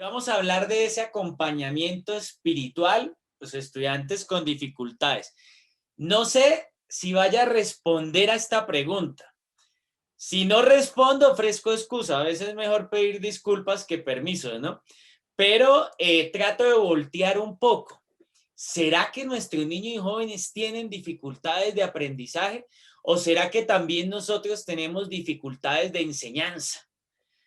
Vamos a hablar de ese acompañamiento espiritual, los estudiantes con dificultades. No sé si vaya a responder a esta pregunta. Si no respondo, ofrezco excusa. A veces es mejor pedir disculpas que permisos, ¿no? Pero trato de voltear un poco. ¿Será que nuestros niños y jóvenes tienen dificultades de aprendizaje? ¿O será que también nosotros tenemos dificultades de enseñanza?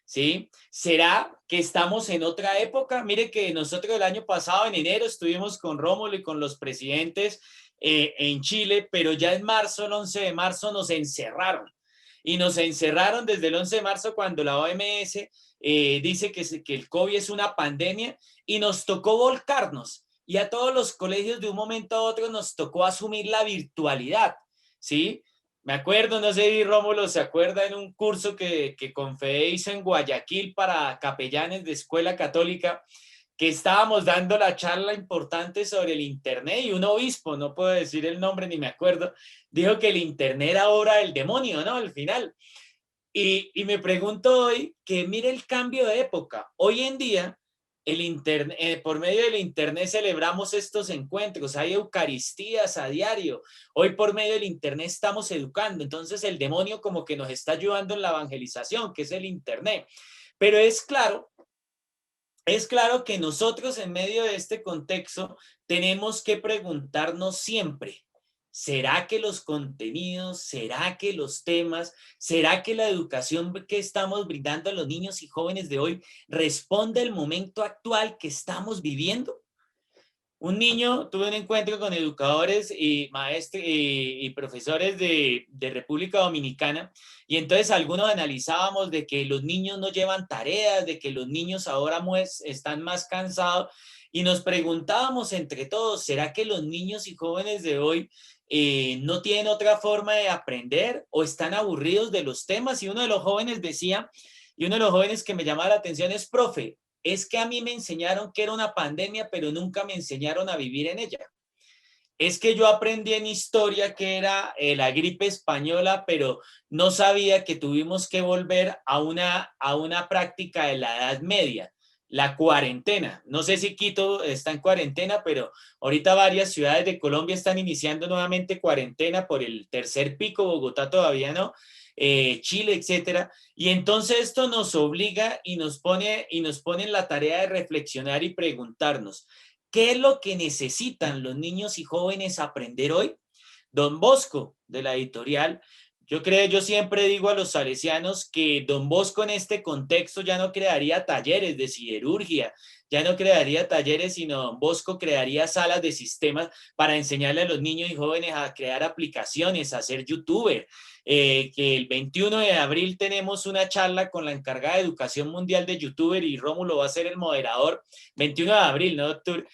¿Sí? ¿Será que estamos en otra época? Mire que nosotros el año pasado, en enero, estuvimos con Rómulo y con los presidentes en Chile, pero ya en marzo, el 11 de marzo, nos encerraron. Y nos encerraron desde el 11 de marzo cuando la OMS dice que el COVID es una pandemia y nos tocó volcarnos. Y a todos los colegios de un momento a otro nos tocó asumir la virtualidad, ¿sí? Me acuerdo, no sé si Rómulo se acuerda en un curso que Confede hizo en Guayaquil para capellanes de escuela católica, que estábamos dando la charla importante sobre el Internet y un obispo, no puedo decir el nombre ni me acuerdo, dijo que el Internet era obra del demonio, ¿no? Al final. Y me pregunto hoy que mire el cambio de época. Hoy en día, el internet, por medio del Internet celebramos estos encuentros, hay eucaristías a diario. Hoy por medio del Internet estamos educando. Entonces el demonio como que nos está ayudando en la evangelización, que es el Internet. Pero es claro que nosotros en medio de este contexto tenemos que preguntarnos siempre, ¿será que los contenidos, será que los temas, será que la educación que estamos brindando a los niños y jóvenes de hoy responde al momento actual que estamos viviendo? Un niño, tuve un encuentro con educadores y maestros y profesores de República Dominicana y entonces algunos analizábamos de que los niños no llevan tareas, de que los niños ahora están más cansados y nos preguntábamos entre todos, ¿será que los niños y jóvenes de hoy no tienen otra forma de aprender o están aburridos de los temas? Y uno de los jóvenes decía, y uno de los jóvenes que me llamaba la atención es, profe, es que a mí me enseñaron que era una pandemia, pero nunca me enseñaron a vivir en ella. Es que yo aprendí en historia que era la gripe española, pero no sabía que tuvimos que volver a una práctica de la Edad Media, la cuarentena. No sé si Quito está en cuarentena, pero ahorita varias ciudades de Colombia están iniciando nuevamente cuarentena por el tercer pico, Bogotá todavía no, Chile, etcétera. Y entonces esto nos obliga y nos pone en la tarea de reflexionar y preguntarnos, ¿qué es lo que necesitan los niños y jóvenes aprender hoy? Don Bosco, de la editorial, yo siempre digo a los salesianos que Don Bosco en este contexto ya no crearía talleres de siderurgia, ya no crearía talleres, sino Don Bosco crearía salas de sistemas para enseñarle a los niños y jóvenes a crear aplicaciones, a ser youtuber. Que el 21 de abril tenemos una charla con la encargada de Educación Mundial de Youtuber y Rómulo va a ser el moderador. 21 de abril, ¿no, doctor?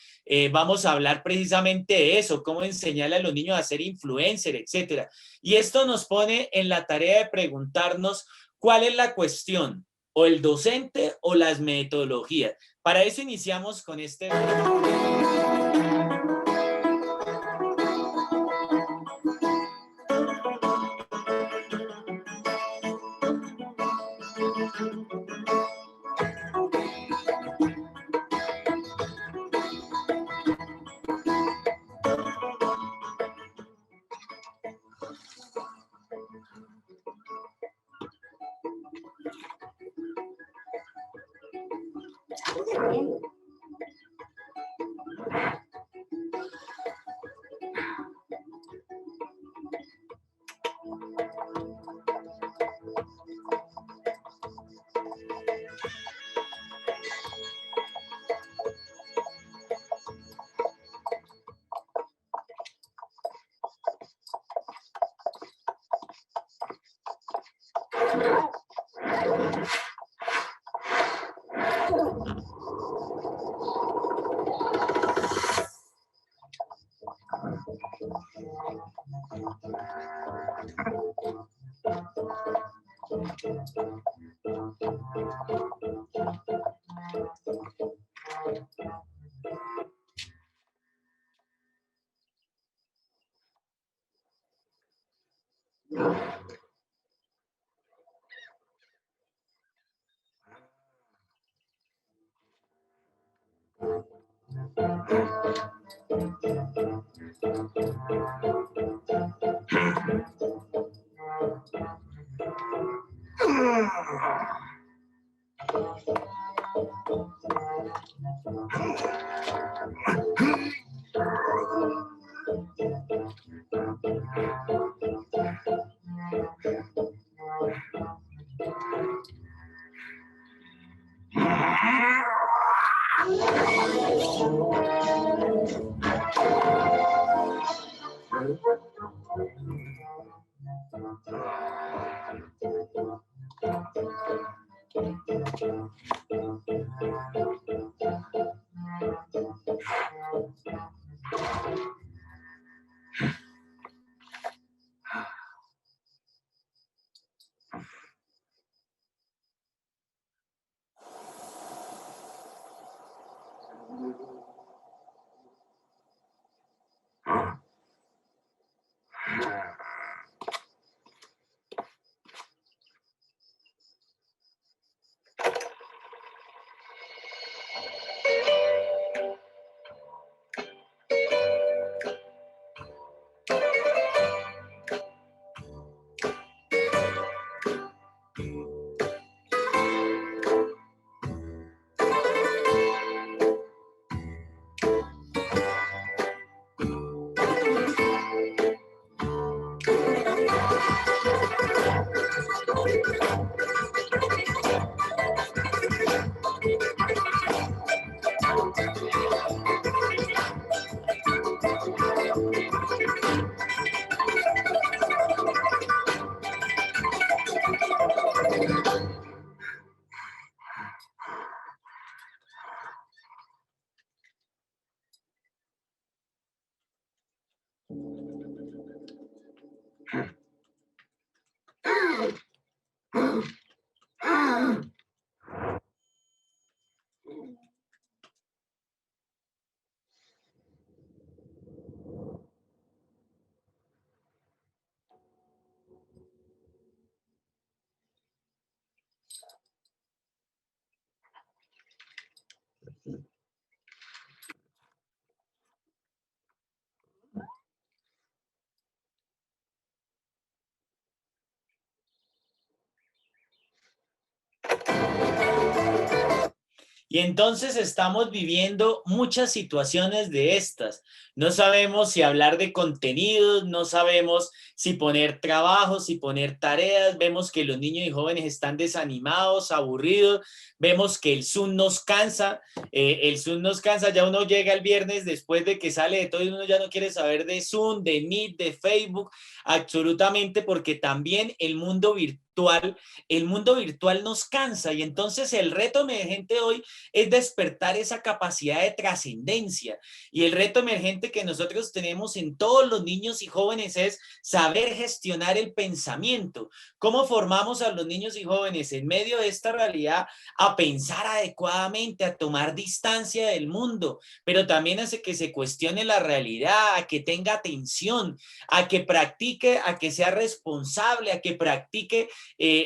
Vamos a hablar precisamente de eso, cómo enseñarle a los niños a ser influencer, etcétera. Y esto nos pone en la tarea de preguntarnos cuál es la cuestión, o el docente o las metodologías. Para eso iniciamos con este... Y entonces estamos viviendo muchas situaciones de estas. No sabemos si hablar de contenidos, no sabemos si poner trabajos, si poner tareas. Vemos que los niños y jóvenes están desanimados, aburridos. Vemos que el Zoom nos cansa. El Zoom nos cansa. Ya uno llega el viernes después de que sale de todo y uno ya no quiere saber de Zoom, de Meet, de Facebook, absolutamente, porque también el mundo virtual nos cansa. Y entonces el reto emergente hoy es despertar esa capacidad de trascendencia. Y el reto emergente que nosotros tenemos en todos los niños y jóvenes es saber gestionar el pensamiento. ¿Cómo formamos a los niños y jóvenes en medio de esta realidad a pensar adecuadamente, a tomar distancia del mundo, pero también hace que se cuestione la realidad, a que tenga atención, a que practique, a que sea responsable, a que practique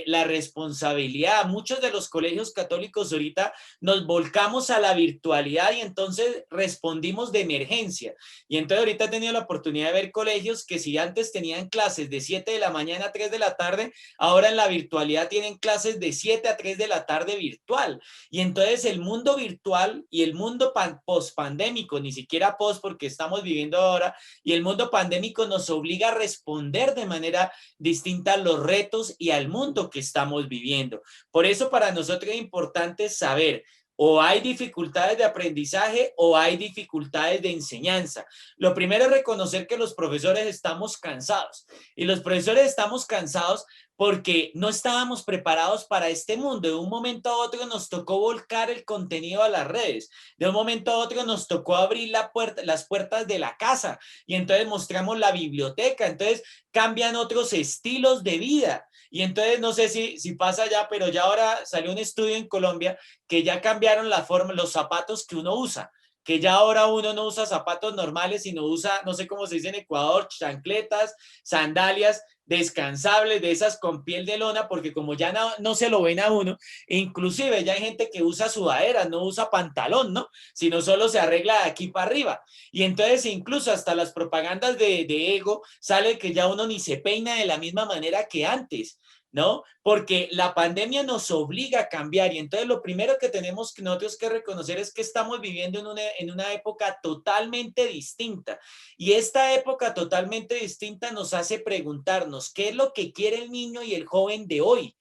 la responsabilidad? Muchos de los colegios católicos ahorita nos volcamos a la virtualidad y entonces respondimos de emergencia. Y entonces ahorita he tenido la oportunidad de ver colegios que si antes tenían clases de 7 de la mañana a 3 de la tarde, ahora en la virtualidad tienen clases de 7 a 3 de la tarde virtual. Y entonces el mundo virtual y el mundo post-pandémico, ni siquiera post porque estamos viviendo ahora, y el mundo pandémico nos obliga a responder de manera distinta a los retos y al mundo que estamos viviendo. Por eso para nosotros es importante saber o hay dificultades de aprendizaje o hay dificultades de enseñanza. Lo primero es reconocer que los profesores estamos cansados y los profesores estamos cansados porque no estábamos preparados para este mundo. De un momento a otro nos tocó volcar el contenido a las redes. De un momento a otro nos tocó abrir las puertas de la casa y entonces mostramos la biblioteca. Entonces cambian otros estilos de vida. Y entonces no sé si pasa ya, pero ya ahora salió un estudio en Colombia que ya cambiaron la forma, los zapatos que uno usa, que ya ahora uno no usa zapatos normales, sino usa, no sé cómo se dice en Ecuador, chancletas, sandalias, descansables, de esas con piel de lona, porque como ya no se lo ven a uno, inclusive ya hay gente que usa sudadera, no usa pantalón, ¿no? Sino solo se arregla de aquí para arriba. Y entonces incluso hasta las propagandas de ego sale que ya uno ni se peina de la misma manera que antes, ¿no? Porque la pandemia nos obliga a cambiar y entonces lo primero que tenemos que nosotros que reconocer es que estamos viviendo en una época totalmente distinta y esta época totalmente distinta nos hace preguntarnos qué es lo que quiere el niño y el joven de hoy.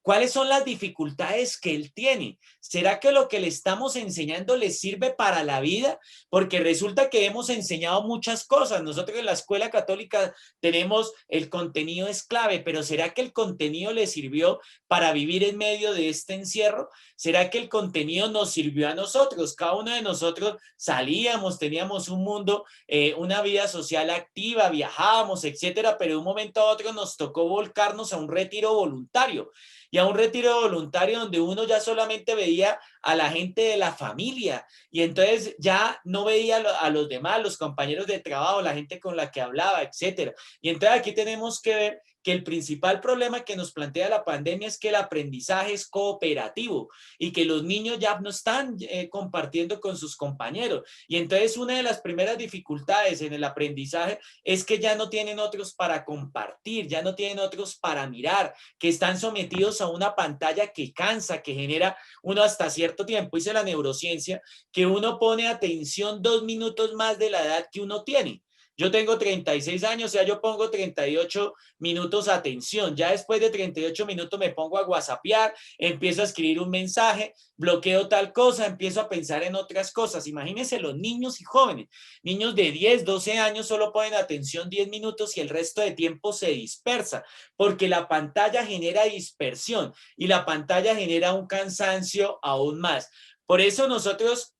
¿Cuáles son las dificultades que él tiene? ¿Será que lo que le estamos enseñando le sirve para la vida? Porque resulta que hemos enseñado muchas cosas. Nosotros en la escuela católica tenemos el contenido es clave, pero ¿será que el contenido le sirvió para vivir en medio de este encierro? ¿Será que el contenido nos sirvió a nosotros? Cada uno de nosotros salíamos, teníamos un mundo, una vida social activa, viajábamos, etcétera, pero de un momento a otro nos tocó volcarnos a un retiro voluntario y a un retiro voluntario donde uno ya solamente veía a la gente de la familia y entonces ya no veía a los demás, los compañeros de trabajo, la gente con la que hablaba, etcétera. Y entonces aquí tenemos que ver que el principal problema que nos plantea la pandemia es que el aprendizaje es cooperativo y que los niños ya no están compartiendo con sus compañeros. Y entonces una de las primeras dificultades en el aprendizaje es que ya no tienen otros para compartir, ya no tienen otros para mirar, que están sometidos a una pantalla que cansa, que genera uno hasta cierto tiempo, dice la neurociencia, que uno pone atención 2 minutos más de la edad que uno tiene. Yo tengo 36 años, o sea, yo pongo 38 minutos atención. Ya después de 38 minutos me pongo a whatsappear, empiezo a escribir un mensaje, bloqueo tal cosa, empiezo a pensar en otras cosas. Imagínense los niños y jóvenes. Niños de 10, 12 años solo ponen atención 10 minutos y el resto de tiempo se dispersa, porque la pantalla genera dispersión y la pantalla genera un cansancio aún más. Por eso nosotros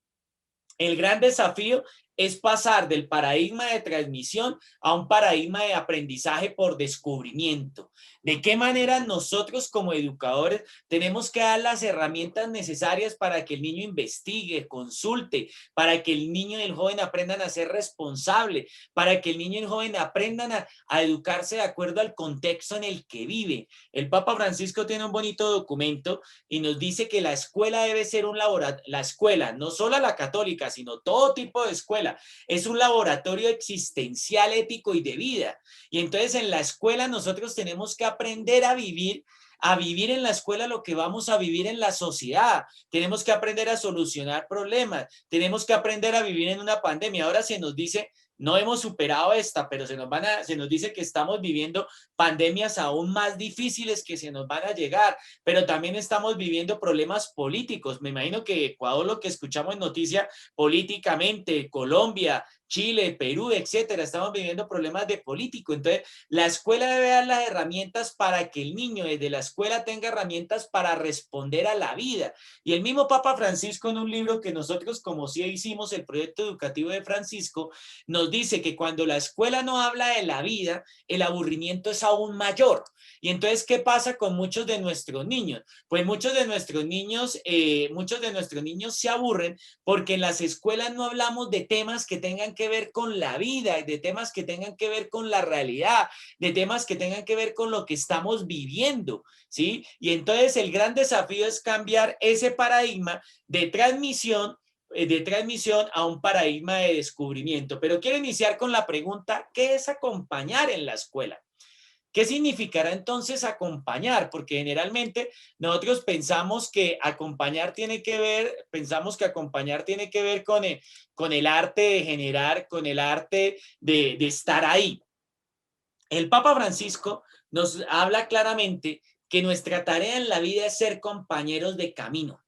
el gran desafío es pasar del paradigma de transmisión a un paradigma de aprendizaje por descubrimiento. ¿De qué manera nosotros como educadores tenemos que dar las herramientas necesarias para que el niño investigue, consulte, para que el niño y el joven aprendan a ser responsables, para que el niño y el joven aprendan a educarse de acuerdo al contexto en el que vive? El Papa Francisco tiene un bonito documento y nos dice que la escuela debe ser un laboratorio, la escuela, no solo la católica, sino todo tipo de escuela, es un laboratorio existencial, ético y de vida. Y entonces en la escuela nosotros tenemos que aprender a vivir en la escuela lo que vamos a vivir en la sociedad. Tenemos que aprender a solucionar problemas. Tenemos que aprender a vivir en una pandemia. Ahora se nos dice, no hemos superado esta, pero se nos dice que estamos viviendo pandemias aún más difíciles que se nos van a llegar, pero también estamos viviendo problemas políticos. Me imagino que Ecuador, lo que escuchamos en noticia políticamente, Colombia, Chile, Perú, etcétera, estamos viviendo problemas de político. Entonces, la escuela debe dar las herramientas para que el niño desde la escuela tenga herramientas para responder a la vida. Y el mismo Papa Francisco en un libro que nosotros, como sí hicimos el proyecto educativo de Francisco, nos dice que cuando la escuela no habla de la vida, el aburrimiento es aún mayor. Y entonces, ¿qué pasa con muchos de nuestros niños? Pues muchos de nuestros niños se aburren porque en las escuelas no hablamos de temas que tengan que ver con la vida, de temas que tengan que ver con la realidad, de temas que tengan que ver con lo que estamos viviendo, ¿sí? Y entonces el gran desafío es cambiar ese paradigma de transmisión a un paradigma de descubrimiento. Pero quiero iniciar con la pregunta, ¿qué es acompañar en la escuela? ¿Qué significará entonces acompañar? Porque generalmente nosotros pensamos que acompañar tiene que ver con el arte de generar, con el arte de estar ahí. El Papa Francisco nos habla claramente que nuestra tarea en la vida es ser compañeros de camino.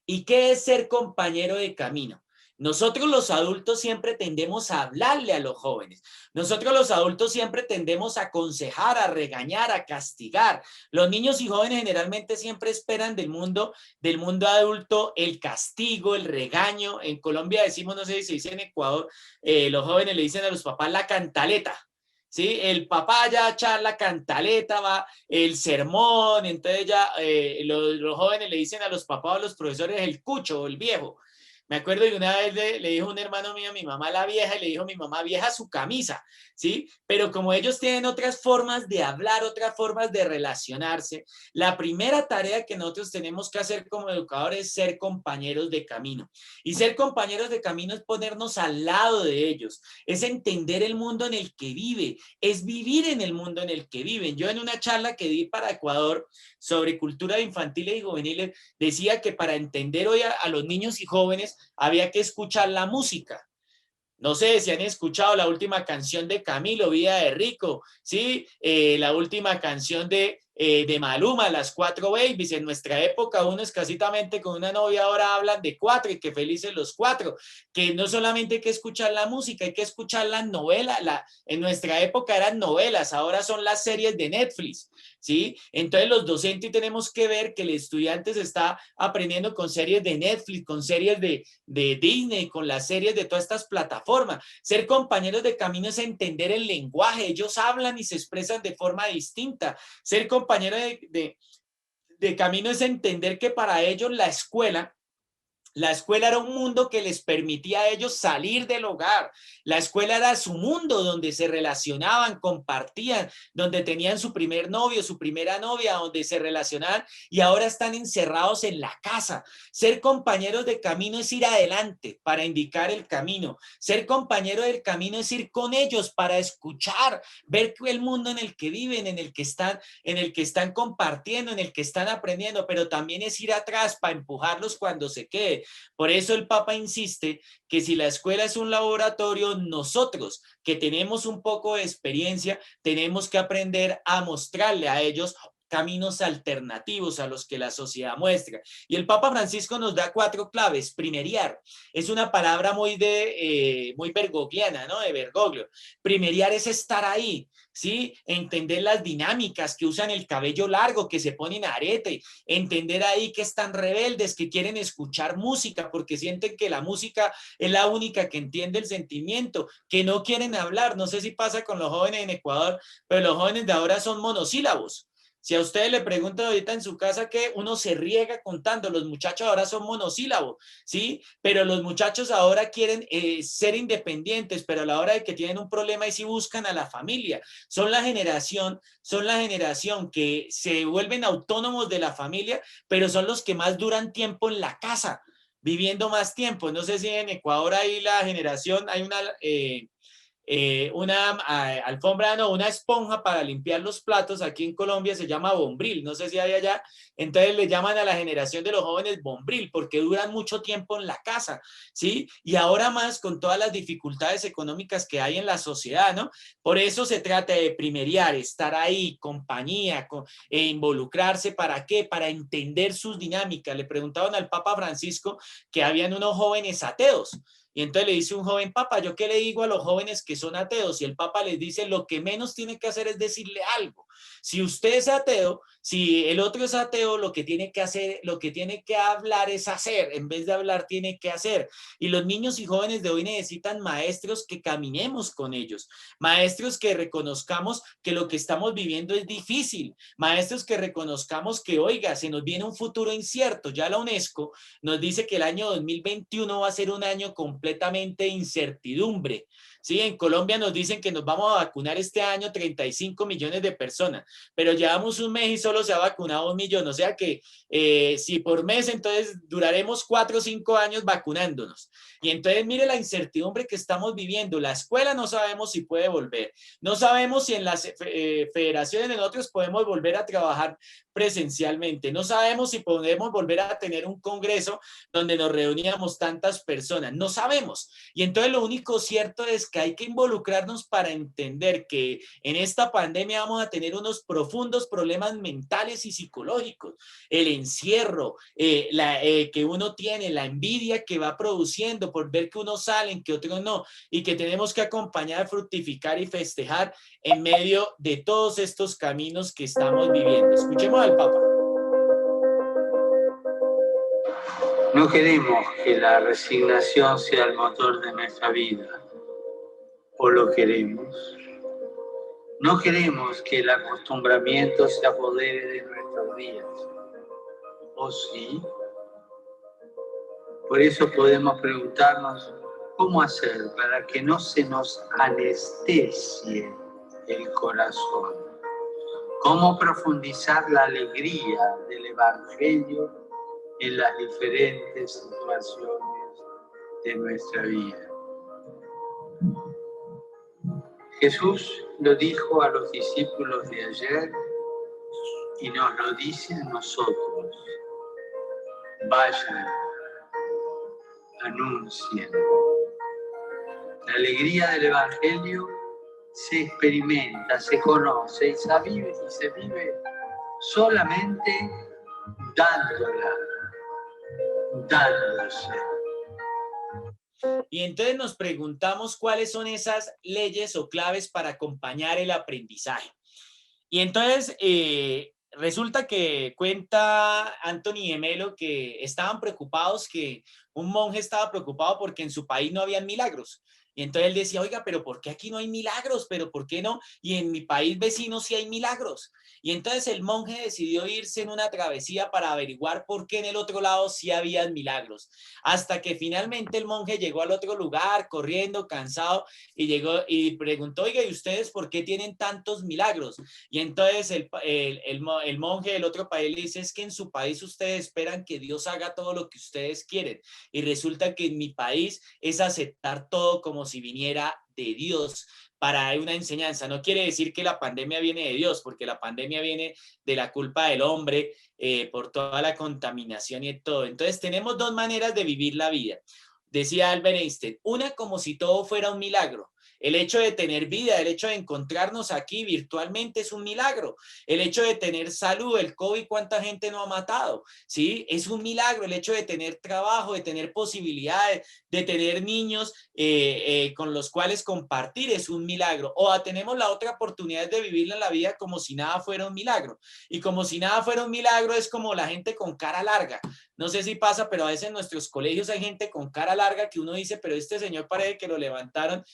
¿Y qué es ser compañero de camino? Nosotros los adultos siempre tendemos a hablarle a los jóvenes. Nosotros los adultos siempre tendemos a aconsejar, a regañar, a castigar. Los niños y jóvenes generalmente siempre esperan del mundo adulto el castigo, el regaño. En Colombia decimos, no sé si se dice en Ecuador, los jóvenes le dicen a los papás la cantaleta. ¿Sí? El papá ya echar la cantaleta, va el sermón, entonces ya los jóvenes le dicen a los papás o a los profesores el cucho o el viejo, Me acuerdo de una vez le dijo un hermano mío a mi mamá la vieja y le dijo mi mamá vieja su camisa, ¿sí? Pero como ellos tienen otras formas de hablar, otras formas de relacionarse, la primera tarea que nosotros tenemos que hacer como educadores es ser compañeros de camino. Y ser compañeros de camino es ponernos al lado de ellos, es entender el mundo en el que vive, es vivir en el mundo en el que viven. Yo en una charla que di para Ecuador sobre cultura infantil y juvenil decía que para entender hoy a los niños y jóvenes había que escuchar la música. No sé si han escuchado la última canción de Camilo, Vida de Rico, ¿sí? La última canción de Maluma, Las Cuatro Babies. En nuestra época, uno escasitamente con una novia ahora hablan de cuatro y que felices los cuatro. Que no solamente hay que escuchar la música, hay que escuchar las novelas. En nuestra época eran novelas, ahora son las series de Netflix, ¿sí? Entonces los docentes tenemos que ver que el estudiante se está aprendiendo con series de Netflix, con series de Disney, con las series de todas estas plataformas. Ser compañeros de camino es entender el lenguaje, ellos hablan y se expresan de forma distinta. Ser compañero de camino es entender que para ellos la escuela era un mundo que les permitía a ellos salir del hogar. La escuela era su mundo donde se relacionaban, compartían, donde tenían su primer novio, su primera novia, donde se relacionaban y ahora están encerrados en la casa. Ser compañeros de camino es ir adelante para indicar el camino. Ser compañero del camino es ir con ellos para escuchar, ver el mundo en el que viven, en el que están compartiendo, en el que están aprendiendo, pero también es ir atrás para empujarlos cuando se quede. Por eso el Papa insiste que si la escuela es un laboratorio, nosotros que tenemos un poco de experiencia, tenemos que aprender a mostrarle a ellos caminos alternativos a los que la sociedad muestra. Y el Papa Francisco nos da 4 claves. Primeriar es una palabra muy bergogliana, ¿no? De Bergoglio. Primeriar es estar ahí, ¿sí? Entender las dinámicas, que usan el cabello largo, que se ponen arete, entender ahí que están rebeldes, que quieren escuchar música porque sienten que la música es la única que entiende el sentimiento, que no quieren hablar. No sé si pasa con los jóvenes en Ecuador, pero los jóvenes de ahora son monosílabos. Si a ustedes le preguntan ahorita en su casa que uno se riega contando, los muchachos ahora son monosílabos, ¿sí? Pero los muchachos ahora quieren ser independientes, pero a la hora de que tienen un problema y sí buscan a la familia. Son la generación que se vuelven autónomos de la familia, pero son los que más duran tiempo en la casa, viviendo más tiempo. No sé si en Ecuador hay la generación, hay una alfombra, no, una esponja para limpiar los platos, aquí en Colombia se llama bombril, no sé si hay allá, entonces le llaman a la generación de los jóvenes bombril, porque duran mucho tiempo en la casa, ¿sí? Y ahora más con todas las dificultades económicas que hay en la sociedad, ¿no? Por eso se trata de primeriar, estar ahí, compañía, involucrarse, ¿para qué? Para entender sus dinámicas. Le preguntaban al Papa Francisco que habían unos jóvenes ateos, y entonces le dice un joven, Papa, ¿yo qué le digo a los jóvenes que son ateos? Y el Papa les dice, lo que menos tiene que hacer es decirle algo. Si usted es ateo, si el otro es ateo, lo que tiene que hacer, lo que tiene que hablar es hacer. En vez de hablar, tiene que hacer. Y los niños y jóvenes de hoy necesitan maestros que caminemos con ellos. Maestros que reconozcamos que lo que estamos viviendo es difícil. Maestros que reconozcamos que, oiga, se nos viene un futuro incierto. Ya la UNESCO nos dice que el año 2021 va a ser un año completamente incertidumbre. Sí, en Colombia nos dicen que nos vamos a vacunar este año 35 millones de personas, pero llevamos un mes y solo se ha vacunado 1 millón, o sea que si por mes, entonces duraremos 4 o 5 años vacunándonos. Y entonces mire la incertidumbre que estamos viviendo. La escuela no sabemos si puede volver, no sabemos si en las federaciones de nosotros podemos volver a trabajar presencialmente, no sabemos si podemos volver a tener un congreso donde nos reuníamos tantas personas, no sabemos. Y entonces lo único cierto es que hay que involucrarnos para entender que en esta pandemia vamos a tener unos profundos problemas mentales y psicológicos. El encierro que uno tiene, la envidia que va produciendo por ver que unos salen, que otros no, y que tenemos que acompañar, fructificar y festejar en medio de todos estos caminos que estamos viviendo. Escuchemos al Papa. No queremos que la resignación sea el motor de nuestra vida, o lo queremos. No queremos que el acostumbramiento se apodere de nuestros días, ¿o sí? Por eso podemos preguntarnos cómo hacer para que no se nos anestesie el corazón. Cómo profundizar la alegría del Evangelio en las diferentes situaciones de nuestra vida. Jesús lo dijo a los discípulos de ayer y nos lo dice a nosotros. Vayan, anuncien. La alegría del Evangelio se experimenta, se conoce y se vive solamente dándola, dándose. Y entonces nos preguntamos cuáles son esas leyes o claves para acompañar el aprendizaje. Y entonces resulta que cuenta Anthony de Melo que estaban preocupados, que un monje estaba preocupado porque en su país no habían milagros. Y entonces él decía, oiga, pero ¿por qué aquí no hay milagros? ¿Pero por qué no? Y en mi país vecino sí hay milagros. Y entonces el monje decidió irse en una travesía para averiguar por qué en el otro lado sí había milagros. Hasta que finalmente el monje llegó al otro lugar, corriendo, cansado, y llegó y preguntó, oiga, ¿y ustedes por qué tienen tantos milagros? Y entonces el monje del otro país le dice, es que en su país ustedes esperan que Dios haga todo lo que ustedes quieren. Y resulta que en mi país es aceptar todo como si viniera de Dios para una enseñanza. No quiere decir que la pandemia viene de Dios, porque la pandemia viene de la culpa del hombre por toda la contaminación y todo. Entonces tenemos dos maneras de vivir la vida. Decía Albert Einstein, una como si todo fuera un milagro. El hecho de tener vida, el hecho de encontrarnos aquí virtualmente es un milagro. El hecho de tener salud, el COVID, ¿cuánta gente no ha matado? ¿Sí? Es un milagro. El hecho de tener trabajo, de tener posibilidades, de tener niños con los cuales compartir es un milagro. O tenemos la otra oportunidad de vivir la vida como si nada fuera un milagro. Y como si nada fuera un milagro es como la gente con cara larga. No sé si pasa, pero a veces en nuestros colegios hay gente con cara larga que uno dice, pero este señor parece que lo levantaron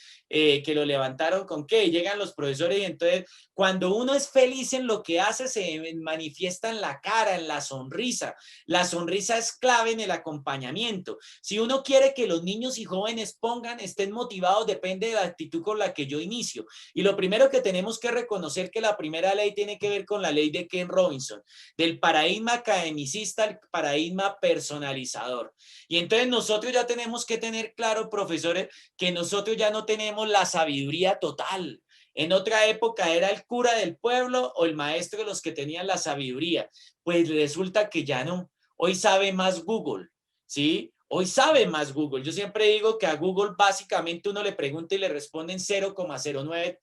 ¿con qué? Y llegan los profesores y entonces cuando uno es feliz en lo que hace se manifiesta en la cara, en la sonrisa. La sonrisa es clave en el acompañamiento. Si uno quiere que los niños y jóvenes estén motivados, depende de la actitud con la que yo inicio. Y lo primero que tenemos que reconocer que la primera ley tiene que ver con la ley de Ken Robinson, del paradigma academicista al paradigma personalizador. Y entonces nosotros ya tenemos que tener claro, profesores, que nosotros ya no tenemos la sabiduría total. En otra época era el cura del pueblo o el maestro de los que tenían la sabiduría. Pues resulta que ya no. Hoy sabe más Google, ¿sí? Hoy sabe más Google. Yo siempre digo que a Google básicamente uno le pregunta y le responden 0,09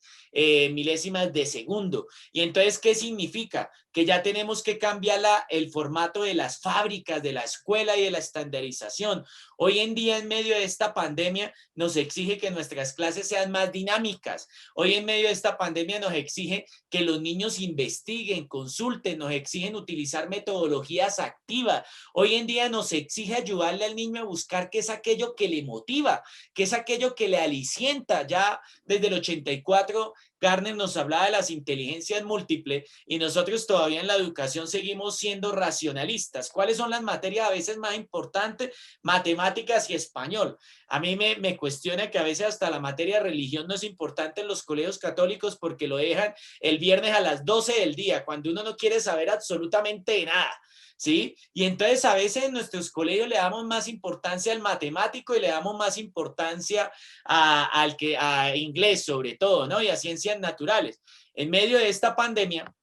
milésimas de segundo. Y entonces, ¿qué significa? Que ya tenemos que cambiar el formato de las fábricas, de la escuela y de la estandarización. Hoy en día, en medio de esta pandemia, nos exige que nuestras clases sean más dinámicas. Hoy en medio de esta pandemia nos exige que los niños investiguen, consulten, nos exigen utilizar metodologías activas. Hoy en día nos exige ayudarle al niño a buscar qué es aquello que le motiva, qué es aquello que le alicienta. Ya desde el 84 Gardner nos hablaba de las inteligencias múltiples y nosotros todavía en la educación seguimos siendo racionalistas. ¿Cuáles son las materias a veces más importantes? Matemáticas y español. A mí me cuestiona que a veces hasta la materia de religión no es importante en los colegios católicos porque lo dejan el viernes a las 12 del día, cuando uno no quiere saber absolutamente de nada. ¿Sí? Y entonces a veces en nuestros colegios le damos más importancia al matemático y le damos más importancia a inglés sobre todo, ¿no? Y a ciencias naturales. En medio de esta pandemia,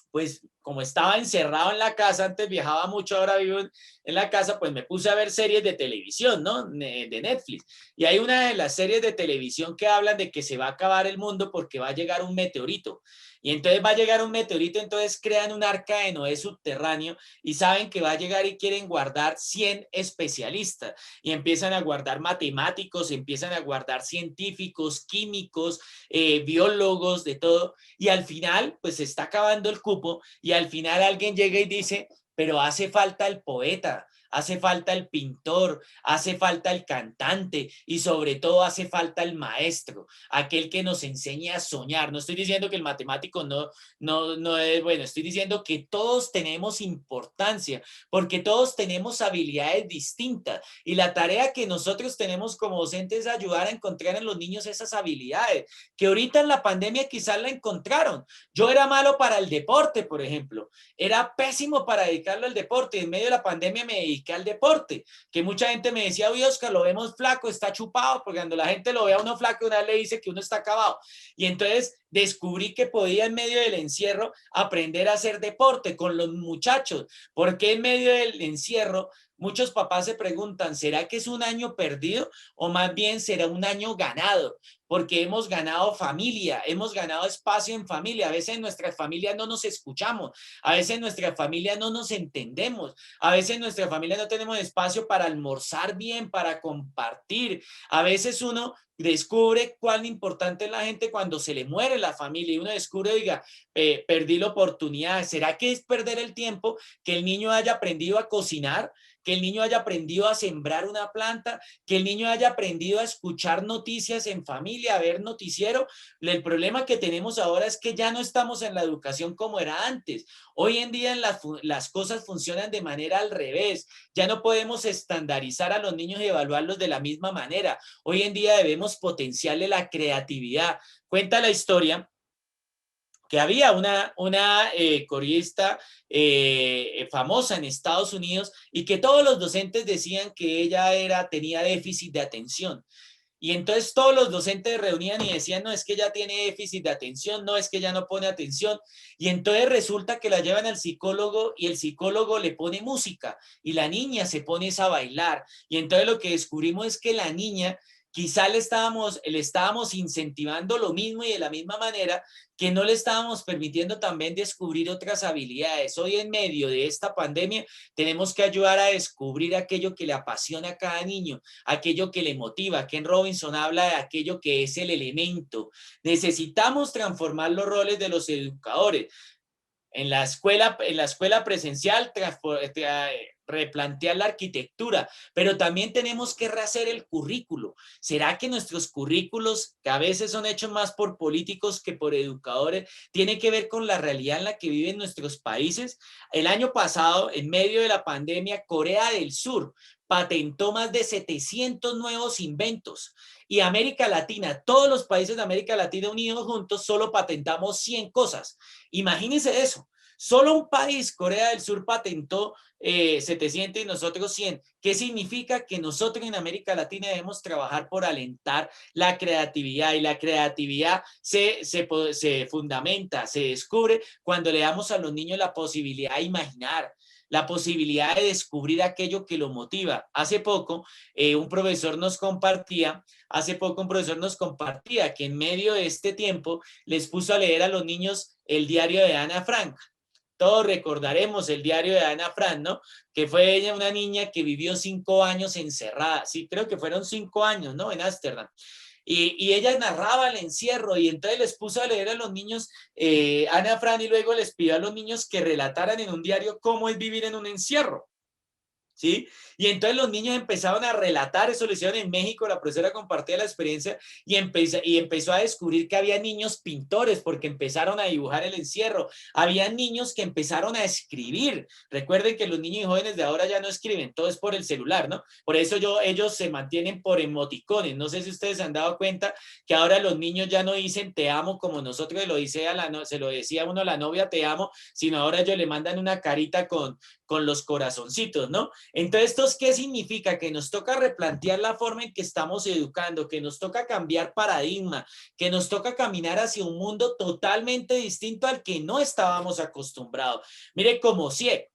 pues como estaba encerrado en la casa, antes viajaba mucho, ahora vivo en la casa, pues me puse a ver series de televisión, ¿no? De Netflix. Y hay una de las series de televisión que hablan de que se va a acabar el mundo porque va a llegar un meteorito. Y entonces va a llegar un meteorito, entonces crean un arca de Noé subterráneo y saben que va a llegar y quieren guardar 100 especialistas. Y empiezan a guardar matemáticos, empiezan a guardar científicos, químicos, biólogos, de todo. Y al final, pues se está acabando el cupo y al final alguien llega y dice, pero hace falta el poeta, hace falta el pintor, hace falta el cantante y sobre todo hace falta el maestro, aquel que nos enseñe a soñar. No estoy diciendo que el matemático no es bueno, estoy diciendo que todos tenemos importancia porque todos tenemos habilidades distintas y la tarea que nosotros tenemos como docentes es ayudar a encontrar en los niños esas habilidades que ahorita en la pandemia quizás la encontraron. Yo era malo para el deporte, por ejemplo, era pésimo para dedicarlo al deporte y en medio de la pandemia me dediqué al deporte, que mucha gente me decía, uy, Oscar, lo vemos flaco, está chupado, porque cuando la gente lo ve a uno flaco, una vez le dice que uno está acabado. Y entonces descubrí que podía en medio del encierro aprender a hacer deporte con los muchachos, porque en medio del encierro muchos papás se preguntan, ¿será que es un año perdido o más bien será un año ganado? Porque hemos ganado familia, hemos ganado espacio en familia. A veces en nuestras familias no nos escuchamos, a veces en nuestra familia no nos entendemos, a veces en nuestra familia no tenemos espacio para almorzar bien, para compartir. A veces uno descubre cuán importante es la gente cuando se le muere la familia y uno descubre, diga, perdí la oportunidad. ¿Será que es perder el tiempo que el niño haya aprendido a cocinar? Que el niño haya aprendido a sembrar una planta, que el niño haya aprendido a escuchar noticias en familia, a ver noticiero. El problema que tenemos ahora es que ya no estamos en la educación como era antes. Hoy en día las cosas funcionan de manera al revés. Ya no podemos estandarizar a los niños y evaluarlos de la misma manera. Hoy en día debemos potenciarle la creatividad. Cuenta la historia que había una corista famosa en Estados Unidos y que todos los docentes decían que ella tenía déficit de atención. Y entonces todos los docentes reunían y decían, no, es que ella tiene déficit de atención, no, es que ella no pone atención. Y entonces resulta que la llevan al psicólogo y el psicólogo le pone música y la niña se pone a bailar. Y entonces lo que descubrimos es que la niña quizá le estábamos incentivando lo mismo y de la misma manera que no le estábamos permitiendo también descubrir otras habilidades. Hoy en medio de esta pandemia tenemos que ayudar a descubrir aquello que le apasiona a cada niño, aquello que le motiva. Ken Robinson habla de aquello que es el elemento. Necesitamos transformar los roles de los educadores. En la escuela presencial, replantear la arquitectura, pero también tenemos que rehacer el currículo. ¿Será que nuestros currículos, que a veces son hechos más por políticos que por educadores, tiene que ver con la realidad en la que viven nuestros países? El año pasado, en medio de la pandemia, Corea del Sur patentó más de 700 nuevos inventos. Y América Latina, todos los países de América Latina unidos juntos, solo patentamos 100 cosas. Imagínense eso. Solo un país, Corea del Sur, patentó 700 y nosotros 100. ¿Qué significa? Que nosotros en América Latina debemos trabajar por alentar la creatividad y la creatividad se fundamenta, se descubre cuando le damos a los niños la posibilidad de imaginar, la posibilidad de descubrir aquello que lo motiva. Hace poco un profesor nos compartía que en medio de este tiempo les puso a leer a los niños el diario de Ana Frank. Todos recordaremos el diario de Ana Frank, ¿no? Que fue ella una niña que vivió 5 años encerrada. Sí, creo que fueron 5 años, ¿no? En Ámsterdam. Y ella narraba el encierro y entonces les puso a leer a los niños Ana Frank y luego les pidió a los niños que relataran en un diario cómo es vivir en un encierro. ¿Sí? Y entonces los niños empezaron a relatar, eso lo hicieron en México, la profesora compartía la experiencia y empezó a descubrir que había niños pintores porque empezaron a dibujar el encierro, había niños que empezaron a escribir. Recuerden que los niños y jóvenes de ahora ya no escriben, todo es por el celular, ¿no? Por eso ellos se mantienen por emoticones. No sé si ustedes se han dado cuenta que ahora los niños ya no dicen te amo como nosotros se lo decía uno a la novia te amo, sino ahora ellos le mandan una carita con los corazoncitos, ¿no? Entonces, ¿esto qué significa? Que nos toca replantear la forma en que estamos educando, que nos toca cambiar paradigma, que nos toca caminar hacia un mundo totalmente distinto al que no estábamos acostumbrados. Mire, como CIEC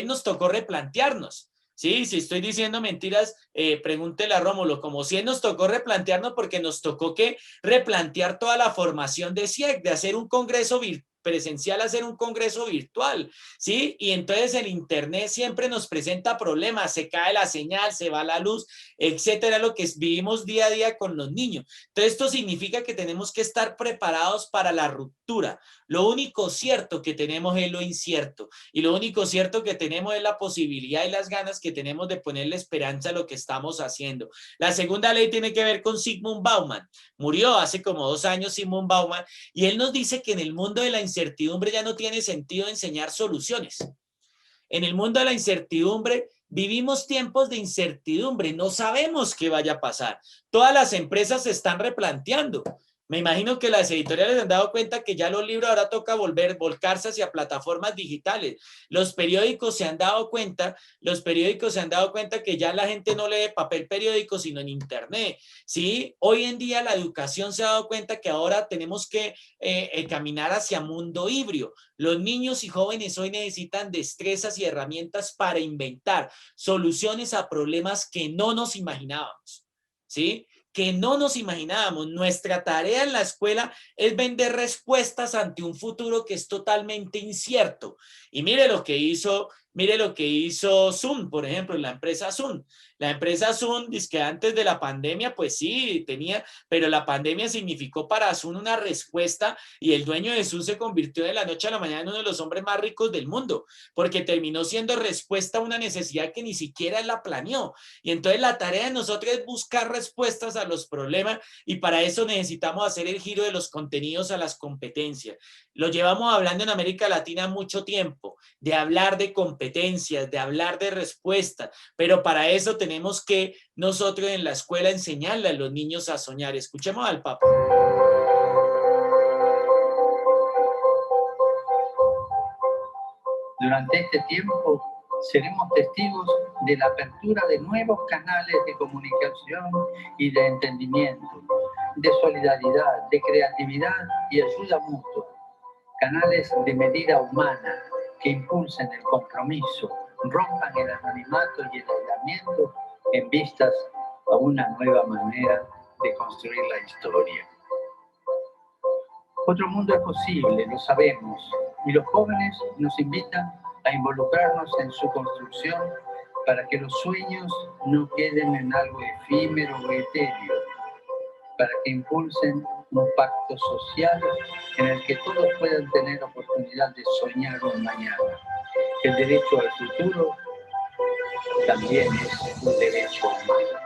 nos tocó replantearnos. Sí, si estoy diciendo mentiras, pregúntele a Rómulo. Como CIEC nos tocó replantearnos porque nos tocó que replantear toda la formación de CIEC, de hacer un congreso virtual presencial a hacer un congreso virtual, ¿sí? Y entonces el internet siempre nos presenta problemas, se cae la señal, se va la luz, etcétera, lo que vivimos día a día con los niños. Entonces esto significa que tenemos que estar preparados para la ruptura. Lo único cierto que tenemos es lo incierto y lo único cierto que tenemos es la posibilidad y las ganas que tenemos de ponerle esperanza a lo que estamos haciendo. La segunda ley tiene que ver con Zygmunt Bauman. Murió hace como 2 años Zygmunt Bauman y él nos dice que en el mundo de la incertidumbre ya no tiene sentido enseñar soluciones. En el mundo de la incertidumbre vivimos tiempos de incertidumbre, no sabemos qué vaya a pasar. Todas las empresas se están replanteando. Me imagino que las editoriales han dado cuenta que ya los libros ahora toca volcarse hacia plataformas digitales. Los periódicos se han dado cuenta que ya la gente no lee papel periódico, sino en internet. ¿Sí? Hoy en día la educación se ha dado cuenta que ahora tenemos que caminar hacia mundo híbrido. Los niños y jóvenes hoy necesitan destrezas y herramientas para inventar soluciones a problemas que no nos imaginábamos, ¿sí? Que no nos imaginábamos. Nuestra tarea en la escuela es vender respuestas ante un futuro que es totalmente incierto. Y mire lo que hizo Zoom, por ejemplo, la empresa Zoom. La empresa Zoom, dice que antes de la pandemia, pues sí, tenía, pero la pandemia significó para Zoom una respuesta y el dueño de Zoom se convirtió de la noche a la mañana en uno de los hombres más ricos del mundo, porque terminó siendo respuesta a una necesidad que ni siquiera él la planeó. Y entonces la tarea de nosotros es buscar respuestas a los problemas y para eso necesitamos hacer el giro de los contenidos a las competencias. Lo llevamos hablando en América Latina mucho tiempo, de hablar de competencias, de hablar de respuestas, pero para eso tenemos que nosotros en la escuela enseñarle a los niños a soñar. Escuchemos al Papa. Durante este tiempo seremos testigos de la apertura de nuevos canales de comunicación y de entendimiento, de solidaridad, de creatividad y ayuda mutua. Canales de medida humana que impulsen el compromiso, rompan el anonimato y el aislamiento en vistas a una nueva manera de construir la historia. Otro mundo es posible, lo sabemos, y los jóvenes nos invitan a involucrarnos en su construcción para que los sueños no queden en algo efímero o etéreo, para que impulsen un pacto social en el que todos puedan tener oportunidad de soñar un mañana. El derecho al futuro también es un derecho humano.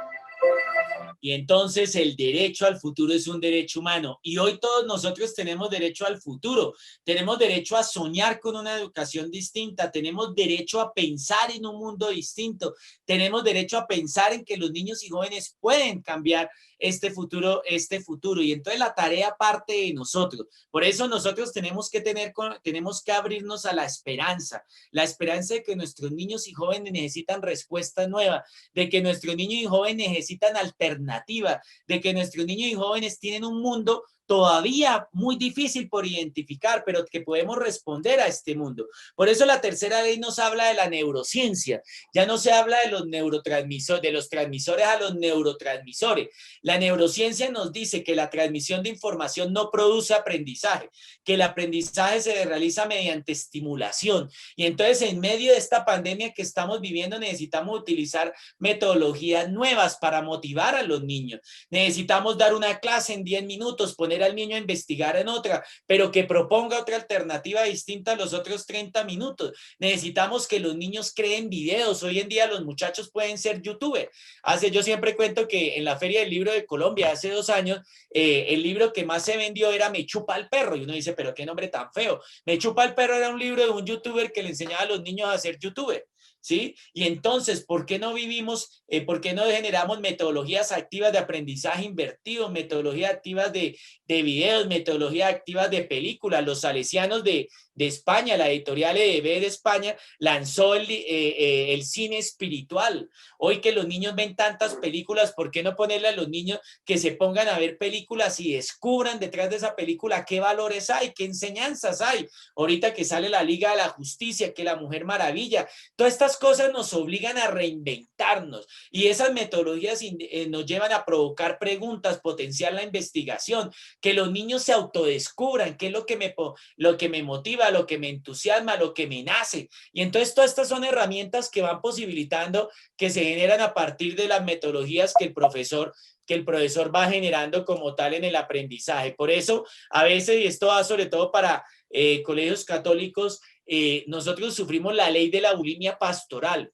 Y entonces el derecho al futuro es un derecho humano. Y hoy todos nosotros tenemos derecho al futuro. Tenemos derecho a soñar con una educación distinta. Tenemos derecho a pensar en un mundo distinto. Tenemos derecho a pensar en que los niños y jóvenes pueden cambiar este futuro. Y entonces la tarea parte de nosotros. Por eso nosotros tenemos que abrirnos a la esperanza de que nuestros niños y jóvenes necesitan respuestas nuevas, de que nuestros niños y jóvenes necesitan alternativa, de que nuestros niños y jóvenes tienen un mundo todavía muy difícil por identificar, pero que podemos responder a este mundo. Por eso la tercera ley nos habla de la neurociencia. Ya no se habla de los neurotransmisores, de los transmisores a los neurotransmisores. La neurociencia nos dice que la transmisión de información no produce aprendizaje, que el aprendizaje se realiza mediante estimulación. Y entonces, en medio de esta pandemia que estamos viviendo, necesitamos utilizar metodologías nuevas para motivar a los niños. Necesitamos dar una clase en 10 minutos, poner al niño a investigar en otra, pero que proponga otra alternativa distinta a los otros 30 minutos. Necesitamos que los niños creen videos. Hoy en día los muchachos pueden ser youtubers. Yo siempre cuento que en la Feria del Libro de Colombia hace 2 años, el libro que más se vendió era Me chupa el perro. Y uno dice, pero qué nombre tan feo. Me chupa el perro era un libro de un youtuber que le enseñaba a los niños a ser youtuber. ¿Sí? Y entonces, ¿por qué no generamos metodologías activas de aprendizaje invertido, metodologías activas de videos, metodologías activas de películas? Los salesianos de España, la editorial EDB de España, lanzó el cine espiritual. Hoy que los niños ven tantas películas, ¿por qué no ponerle a los niños que se pongan a ver películas y descubran detrás de esa película qué valores hay, qué enseñanzas hay? Ahorita que sale la Liga de la Justicia, que la Mujer Maravilla, todas estas estas cosas nos obligan a reinventarnos y esas metodologías nos llevan a provocar preguntas, potenciar la investigación, que los niños se autodescubran qué es lo que me motiva, lo que me entusiasma, lo que me nace. Y entonces todas estas son herramientas que van posibilitando que se generan a partir de las metodologías que el profesor va generando como tal en el aprendizaje. Por eso, a veces, y esto va sobre todo para colegios católicos, nosotros sufrimos la ley de la bulimia pastoral.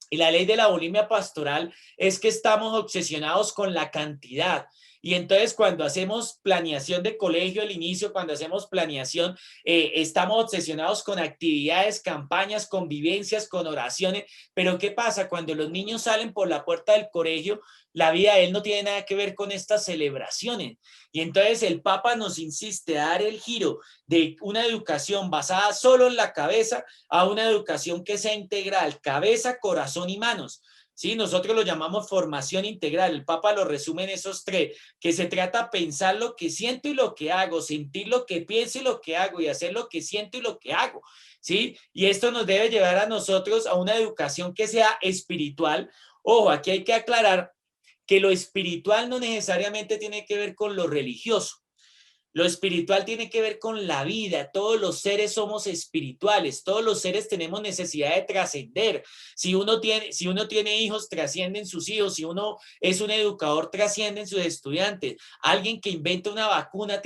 Y la ley de la bulimia pastoral es que estamos obsesionados con la cantidad. Y entonces cuando hacemos planeación de colegio al inicio, cuando hacemos planeación, estamos obsesionados con actividades, campañas, convivencias, con oraciones. Pero ¿qué pasa? Cuando los niños salen por la puerta del colegio, la vida de él no tiene nada que ver con estas celebraciones. Y entonces el Papa nos insiste a dar el giro de una educación basada solo en la cabeza a una educación que sea integral, cabeza, corazón y manos. Sí, nosotros lo llamamos formación integral. El Papa lo resume en esos tres, que se trata de pensar lo que siento y lo que hago, sentir lo que pienso y lo que hago y hacer lo que siento y lo que hago. ¿Sí? Y esto nos debe llevar a nosotros a una educación que sea espiritual. Ojo, aquí hay que aclarar que lo espiritual no necesariamente tiene que ver con lo religioso. Lo espiritual tiene que ver con la vida. Todos los seres somos espirituales. Todos los seres tenemos necesidad de trascender. Si uno tiene hijos, trascienden sus hijos. Si uno es un educador, trascienden sus estudiantes. Alguien que inventa una vacuna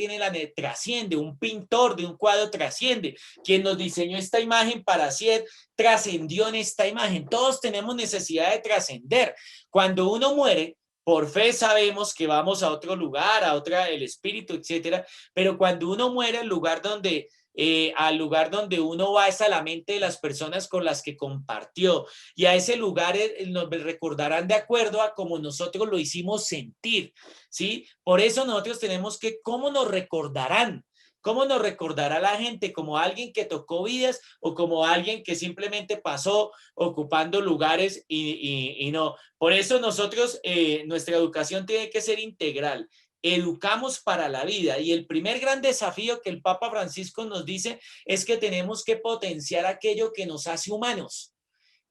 trasciende. Un pintor de un cuadro trasciende. Quien nos diseñó esta imagen para hacer trascendió en esta imagen. Todos tenemos necesidad de trascender. Cuando uno muere, por fe sabemos que vamos a otro lugar, el espíritu, etcétera. Pero cuando uno muere, al lugar donde uno va es a la mente de las personas con las que compartió. Y a ese lugar nos recordarán de acuerdo a cómo nosotros lo hicimos sentir, ¿sí? Por eso nosotros tenemos que, ¿cómo nos recordarán? ¿Cómo nos recordará la gente? ¿Como alguien que tocó vidas o como alguien que simplemente pasó ocupando lugares y no? Por eso nosotros, nuestra educación tiene que ser integral. Educamos para la vida y el primer gran desafío que el Papa Francisco nos dice es que tenemos que potenciar aquello que nos hace humanos.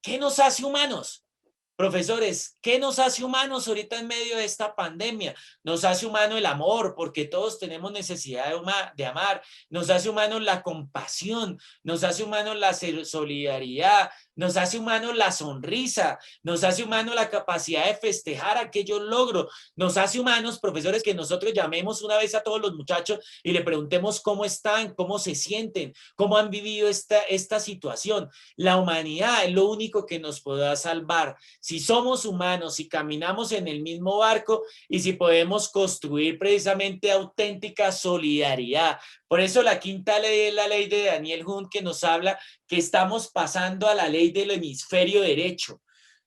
¿Qué nos hace humanos? Profesores, ¿qué nos hace humanos ahorita en medio de esta pandemia? Nos hace humano el amor, porque todos tenemos necesidad de amar. Nos hace humanos la compasión, nos hace humanos la solidaridad, nos hace humanos la sonrisa, nos hace humanos la capacidad de festejar aquellos logros, nos hace humanos, profesores, que nosotros llamemos una vez a todos los muchachos y le preguntemos cómo están, cómo se sienten, cómo han vivido esta situación. La humanidad es lo único que nos podrá salvar. Si somos humanos, si caminamos en el mismo barco y si podemos construir precisamente auténtica solidaridad. Por eso la quinta ley es la ley de Daniel Hunt, que nos habla que estamos pasando a la ley del hemisferio derecho.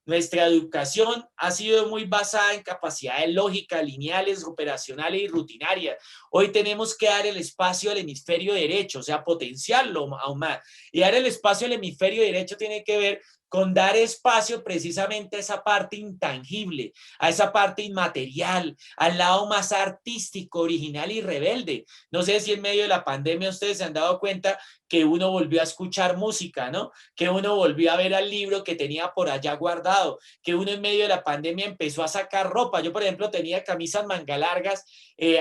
Nuestra educación ha sido muy basada en capacidades lógicas, lineales, operacionales y rutinarias. Hoy tenemos que dar el espacio al hemisferio derecho, o sea, potenciarlo aún más. Y dar el espacio al hemisferio derecho tiene que ver con dar espacio precisamente a esa parte intangible, a esa parte inmaterial, al lado más artístico, original y rebelde. No sé si en medio de la pandemia ustedes se han dado cuenta que uno volvió a escuchar música, ¿no? Que uno volvió a ver al libro que tenía por allá guardado, que uno en medio de la pandemia empezó a sacar ropa. Yo, por ejemplo, tenía camisas manga largas,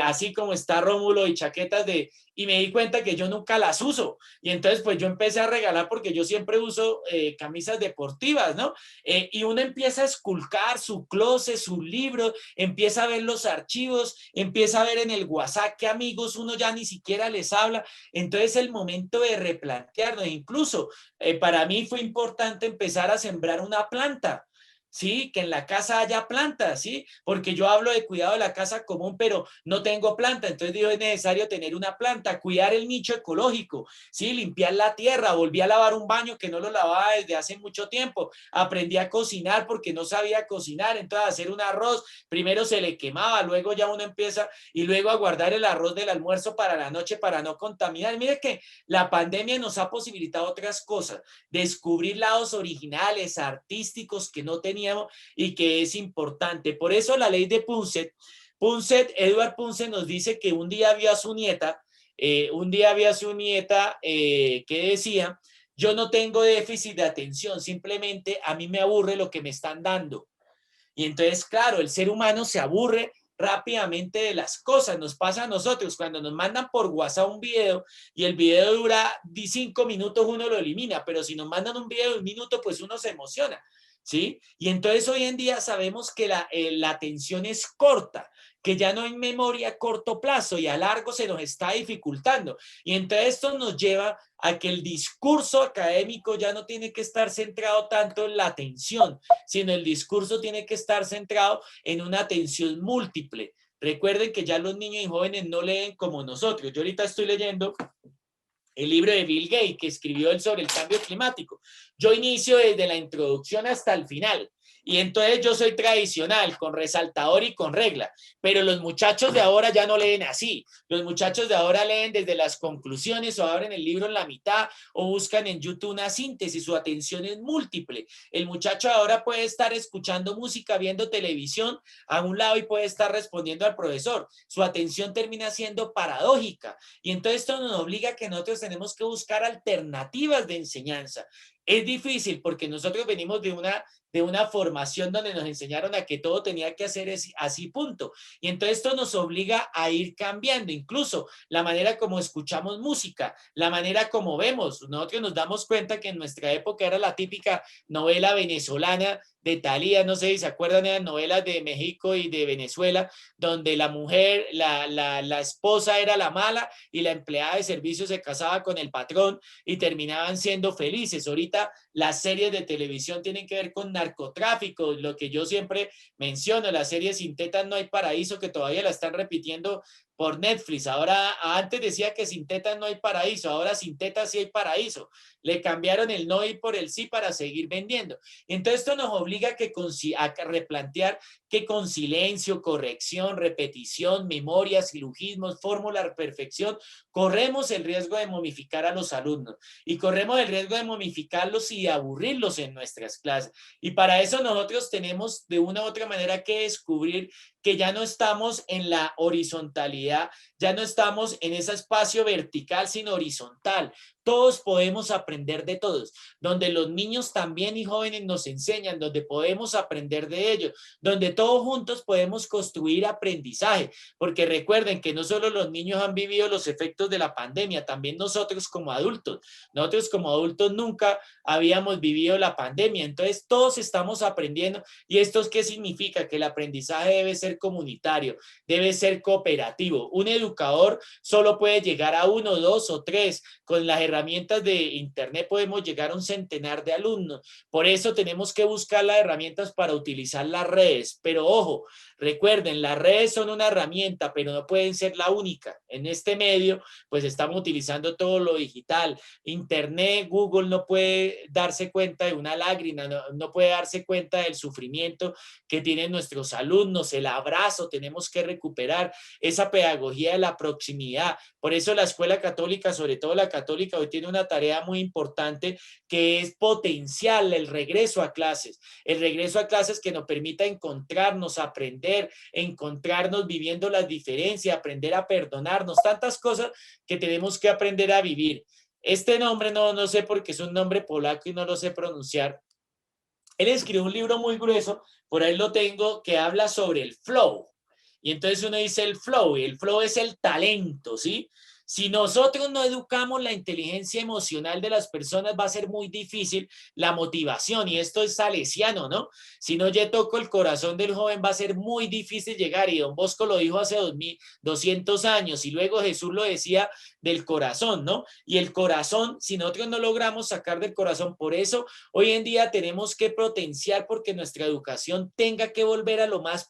así como está Rómulo, y chaquetas y me di cuenta que yo nunca las uso. Y entonces, pues yo empecé a regalar porque yo siempre uso camisas deportivas, ¿no? Y uno empieza a esculcar su closet, sus libros, empieza a ver los archivos, empieza a ver en el WhatsApp que amigos uno ya ni siquiera les habla. Entonces, el momento de replantearnos, incluso para mí fue importante empezar a sembrar una planta. Sí, que en la casa haya plantas, sí, porque yo hablo de cuidado de la casa común, pero no tengo planta, entonces digo, es necesario tener una planta, cuidar el nicho ecológico, sí, limpiar la tierra, volví a lavar un baño que no lo lavaba desde hace mucho tiempo, aprendí a cocinar porque no sabía cocinar, entonces hacer un arroz, primero se le quemaba, luego ya uno empieza y luego a guardar el arroz del almuerzo para la noche para no contaminar. Mire que la pandemia nos ha posibilitado otras cosas, descubrir lados originales, artísticos que no teníamos y que es importante. Por eso la ley de Edward Punset nos dice que un día vio a su nieta que decía, yo no tengo déficit de atención, simplemente a mí me aburre lo que me están dando. Y entonces, claro, el ser humano se aburre rápidamente de las cosas. Nos pasa a nosotros cuando nos mandan por WhatsApp un video y el video dura 5 minutos, uno lo elimina, pero si nos mandan un video de 1 minuto, pues uno se emociona, ¿sí? Y entonces hoy en día sabemos que la atención es corta, que ya no hay memoria a corto plazo y a largo se nos está dificultando. Y entonces esto nos lleva a que el discurso académico ya no tiene que estar centrado tanto en la atención, sino el discurso tiene que estar centrado en una atención múltiple. Recuerden que ya los niños y jóvenes no leen como nosotros. Yo ahorita estoy leyendo el libro de Bill Gates, que escribió él sobre el cambio climático. Yo inicio desde la introducción hasta el final. Y entonces yo soy tradicional, con resaltador y con regla. Pero los muchachos de ahora ya no leen así. Los muchachos de ahora leen desde las conclusiones o abren el libro en la mitad o buscan en YouTube una síntesis. Su atención es múltiple. El muchacho ahora puede estar escuchando música, viendo televisión a un lado y puede estar respondiendo al profesor. Su atención termina siendo paradójica. Y entonces esto nos obliga a que nosotros tenemos que buscar alternativas de enseñanza. Es difícil porque nosotros venimos de una formación donde nos enseñaron a que todo tenía que hacer así, punto. Y entonces esto nos obliga a ir cambiando, incluso la manera como escuchamos música, la manera como vemos. Nosotros nos damos cuenta que en nuestra época era la típica novela venezolana de Thalía, no sé si se acuerdan de las novelas de México y de Venezuela, donde la mujer, la esposa era la mala y la empleada de servicio se casaba con el patrón y terminaban siendo felices. Ahorita las series de televisión tienen que ver con narcotráfico, lo que yo siempre menciono, la serie Sin Tetas No Hay Paraíso, que todavía la están repitiendo por Netflix. Ahora, antes decía que sin tetas no hay paraíso, ahora sin tetas sí hay paraíso. Le cambiaron el no y por el sí para seguir vendiendo. Entonces esto nos obliga a replantear que con silencio, corrección, repetición, memoria, silogismos, fórmula, perfección, corremos el riesgo de momificar a los alumnos y corremos el riesgo de momificarlos y de aburrirlos en nuestras clases. Y para eso nosotros tenemos de una u otra manera que descubrir que ya no estamos en la horizontalidad, ya no estamos en ese espacio vertical, sino horizontal. Todos podemos aprender de todos, donde los niños también y jóvenes nos enseñan, donde podemos aprender de ellos, donde todos juntos podemos construir aprendizaje, porque recuerden que no solo los niños han vivido los efectos de la pandemia, también nosotros como adultos. Nosotros como adultos nunca habíamos vivido la pandemia, entonces todos estamos aprendiendo. ¿Y esto qué significa? Que el aprendizaje debe ser comunitario, debe ser cooperativo. Un educador solo puede llegar a 1, 2 o 3. Con las herramientas de internet podemos llegar a un centenar de alumnos. Por eso tenemos que buscar las herramientas para utilizar las redes. Pero ojo, recuerden, las redes son una herramienta, pero no pueden ser la única. En este medio, pues estamos utilizando todo lo digital. Internet, Google no puede darse cuenta de una lágrima, no puede darse cuenta del sufrimiento que tienen nuestros alumnos, el abrazo, tenemos que recuperar esa pedagogía de la proximidad. Por eso la escuela católica, sobre todo la católica, hoy tiene una tarea muy importante que es potenciar el regreso a clases que nos permita encontrarnos, aprender, encontrarnos viviendo las diferencias, aprender a perdonarnos, tantas cosas que tenemos que aprender a vivir. Este nombre no sé porque es un nombre polaco y no lo sé pronunciar. Él escribió un libro muy grueso, por ahí lo tengo, que habla sobre el flow. Y entonces uno dice el flow, y el flow es el talento, ¿sí? Si nosotros no educamos la inteligencia emocional de las personas, va a ser muy difícil la motivación. Y esto es salesiano, ¿no? Si no yo toco el corazón del joven, va a ser muy difícil llegar. Y don Bosco lo dijo hace 2200 años. Y luego Jesús lo decía del corazón, ¿no? Y el corazón, si nosotros no logramos sacar del corazón, por eso hoy en día tenemos que potenciar porque nuestra educación tenga que volver a lo más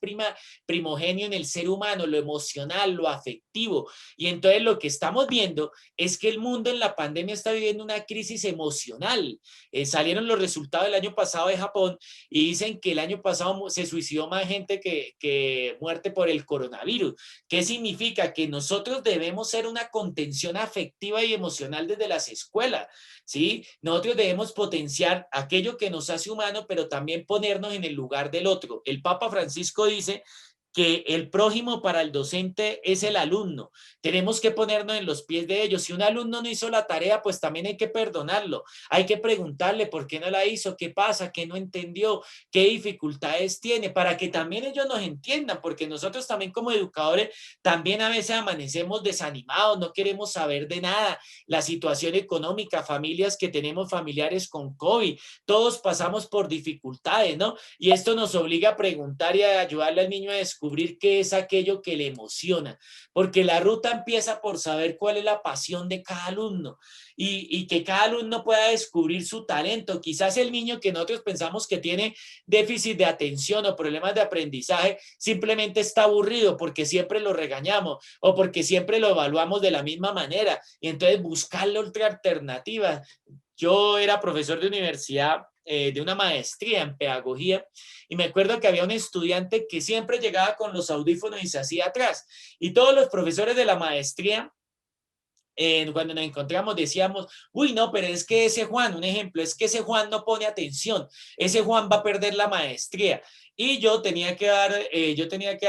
primogenio en el ser humano, lo emocional, lo afectivo. Y entonces lo que estamos viendo es que el mundo en la pandemia está viviendo una crisis emocional. Salieron los resultados del año pasado de Japón y dicen que el año pasado se suicidó más gente que muerte por el coronavirus. ¿Qué significa? Que nosotros debemos ser una contención afectiva y emocional desde las escuelas, ¿sí? Nosotros debemos potenciar aquello que nos hace humanos, pero también ponernos en el lugar del otro. El Papa Francisco dice que el prójimo para el docente es el alumno. Tenemos que ponernos en los pies de ellos. Si un alumno no hizo la tarea, pues también hay que perdonarlo. Hay que preguntarle por qué no la hizo, qué pasa, qué no entendió, qué dificultades tiene, para que también ellos nos entiendan, porque nosotros también como educadores también a veces amanecemos desanimados, no queremos saber de nada. La situación económica, familias que tenemos familiares con COVID, todos pasamos por dificultades, ¿no? Y esto nos obliga a preguntar y a ayudarle al niño a descubrir qué es aquello que le emociona, porque la ruta empieza por saber cuál es la pasión de cada alumno y que cada alumno pueda descubrir su talento. Quizás el niño que nosotros pensamos que tiene déficit de atención o problemas de aprendizaje simplemente está aburrido porque siempre lo regañamos o porque siempre lo evaluamos de la misma manera y entonces buscarle otra alternativa. Yo era profesor de universidad, de una maestría en pedagogía, y me acuerdo que había un estudiante que siempre llegaba con los audífonos y se hacía atrás. Y todos los profesores de la maestría, cuando nos encontramos decíamos, uy, no, pero es que ese Juan, un ejemplo, es que ese Juan no pone atención, ese Juan va a perder la maestría. Y yo tenía que dar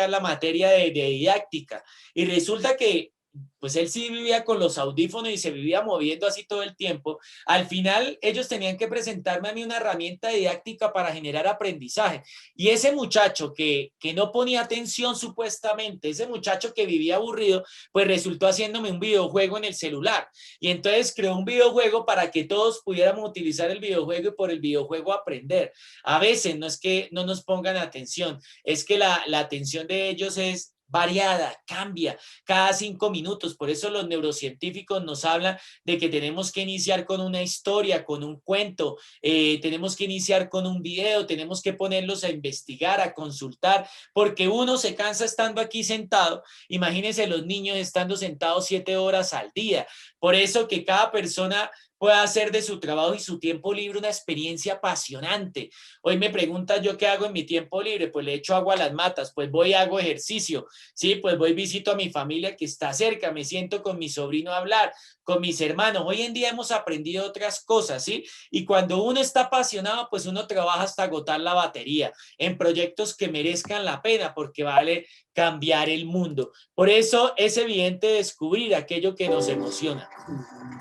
la materia de didáctica. Y resulta que pues él sí vivía con los audífonos y se vivía moviendo así todo el tiempo. Al final ellos tenían que presentarme a mí una herramienta didáctica para generar aprendizaje. Y ese muchacho que no ponía atención supuestamente, ese muchacho que vivía aburrido, pues resultó haciéndome un videojuego en el celular. Y entonces creó un videojuego para que todos pudiéramos utilizar el videojuego y por el videojuego aprender. A veces no es que no nos pongan atención, es que la atención de ellos es variada, cambia cada 5 minutos. Por eso los neurocientíficos nos hablan de que tenemos que iniciar con una historia, con un cuento, tenemos que iniciar con un video, tenemos que ponerlos a investigar, a consultar, porque uno se cansa estando aquí sentado. Imagínense los niños estando sentados 7 horas al día. Por eso que cada persona pueda hacer de su trabajo y su tiempo libre una experiencia apasionante. Hoy me preguntas yo qué hago en mi tiempo libre, pues le echo agua a las matas, pues voy y hago ejercicio, sí, pues voy visito a mi familia que está cerca, me siento con mi sobrino a hablar, con mis hermanos. Hoy en día hemos aprendido otras cosas, ¿sí? Y cuando uno está apasionado, pues uno trabaja hasta agotar la batería en proyectos que merezcan la pena, porque vale cambiar el mundo. Por eso es evidente descubrir aquello que nos emociona.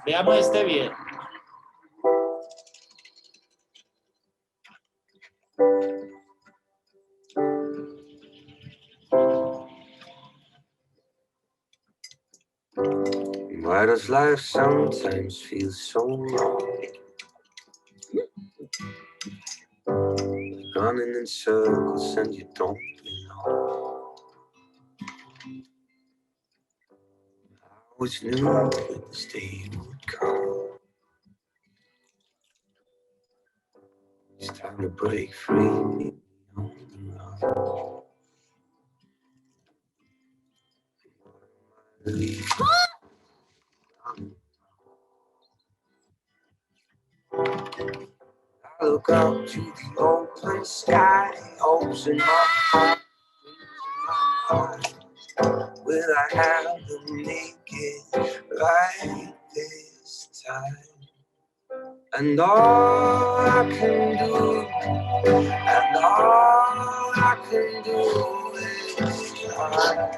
Veamos este video. Why does life sometimes feel so long? Running in circles and you don't belong. I always knew that this day would come. It's time to break free on the run. I look up to the open sky, hopes in my heart, will I have to make it right this time? And all I can do, and all I can do is try.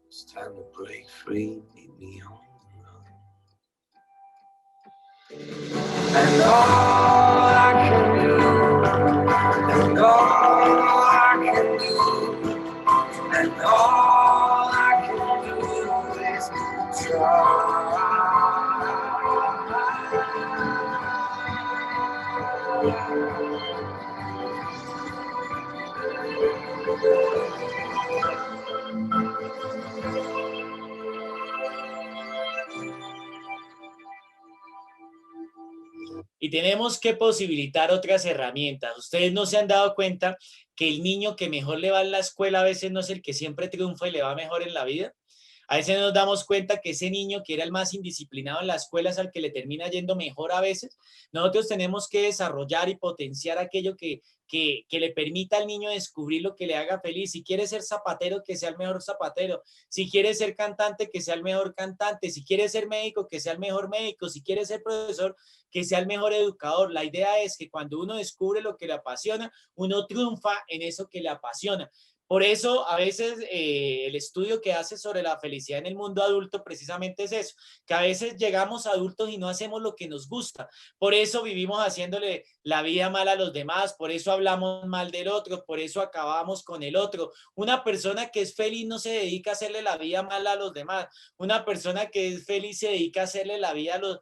It's time to break free, meet me on the run. And all I can do, and all I can do, and all I can do is try. Y tenemos que posibilitar otras herramientas. Ustedes no se han dado cuenta que el niño que mejor le va en la escuela a veces no es el que siempre triunfa y le va mejor en la vida. A veces nos damos cuenta que ese niño que era el más indisciplinado en la escuela es al que le termina yendo mejor a veces. Nosotros tenemos que desarrollar y potenciar aquello que le permita al niño descubrir lo que le haga feliz. Si quiere ser zapatero, que sea el mejor zapatero. Si quiere ser cantante, que sea el mejor cantante. Si quiere ser médico, que sea el mejor médico. Si quiere ser profesor, que sea el mejor educador. La idea es que cuando uno descubre lo que le apasiona, uno triunfa en eso que le apasiona. Por eso, a veces el estudio que hace sobre la felicidad en el mundo adulto precisamente es eso, que a veces llegamos a adultos y no hacemos lo que nos gusta. Por eso vivimos haciéndole la vida mal a los demás, por eso hablamos mal del otro, por eso acabamos con el otro. Una persona que es feliz no se dedica a hacerle la vida mal a los demás. Una persona que es feliz se dedica a hacerle la vida a los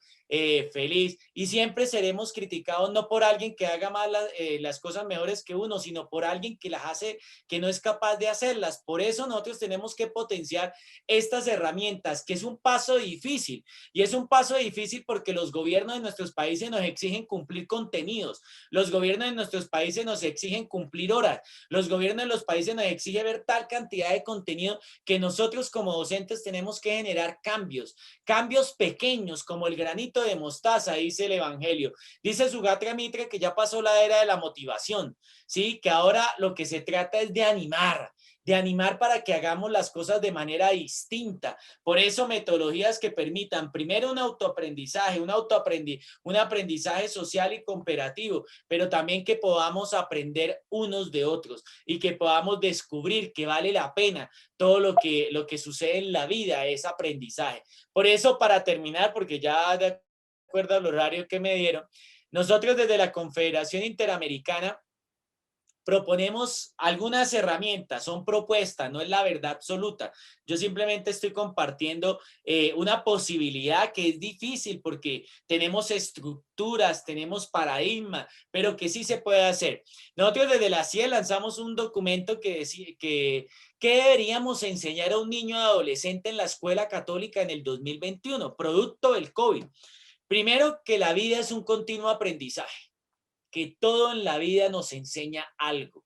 feliz, y siempre seremos criticados no por alguien que haga mal las cosas mejores que uno, sino por alguien que las hace, que no es capaz de hacerlas. Por eso nosotros tenemos que potenciar estas herramientas, que es un paso difícil, y es un paso difícil porque los gobiernos de nuestros países nos exigen cumplir contenidos, los gobiernos de nuestros países nos exigen cumplir horas, los gobiernos de los países nos exigen ver tal cantidad de contenido que nosotros como docentes tenemos que generar cambios pequeños como el granito de mostaza, dice el Evangelio. Dice Sugatra Mitra que ya pasó la era de la motivación, ¿sí? Que ahora lo que se trata es de animar para que hagamos las cosas de manera distinta. Por eso metodologías que permitan primero un autoaprendizaje, un aprendizaje social y cooperativo, pero también que podamos aprender unos de otros y que podamos descubrir que vale la pena todo lo que sucede en la vida es aprendizaje. Por eso, para terminar, porque ya de acuerdo al horario que me dieron, nosotros desde la Confederación Interamericana proponemos algunas herramientas, son propuestas, no es la verdad absoluta. Yo simplemente estoy compartiendo una posibilidad que es difícil porque tenemos estructuras, tenemos paradigmas, pero que sí se puede hacer. Nosotros desde la CIE lanzamos un documento que decía que deberíamos enseñar a un niño o adolescente en la escuela católica en el 2021, producto del COVID. Primero, que la vida es un continuo aprendizaje, que todo en la vida nos enseña algo,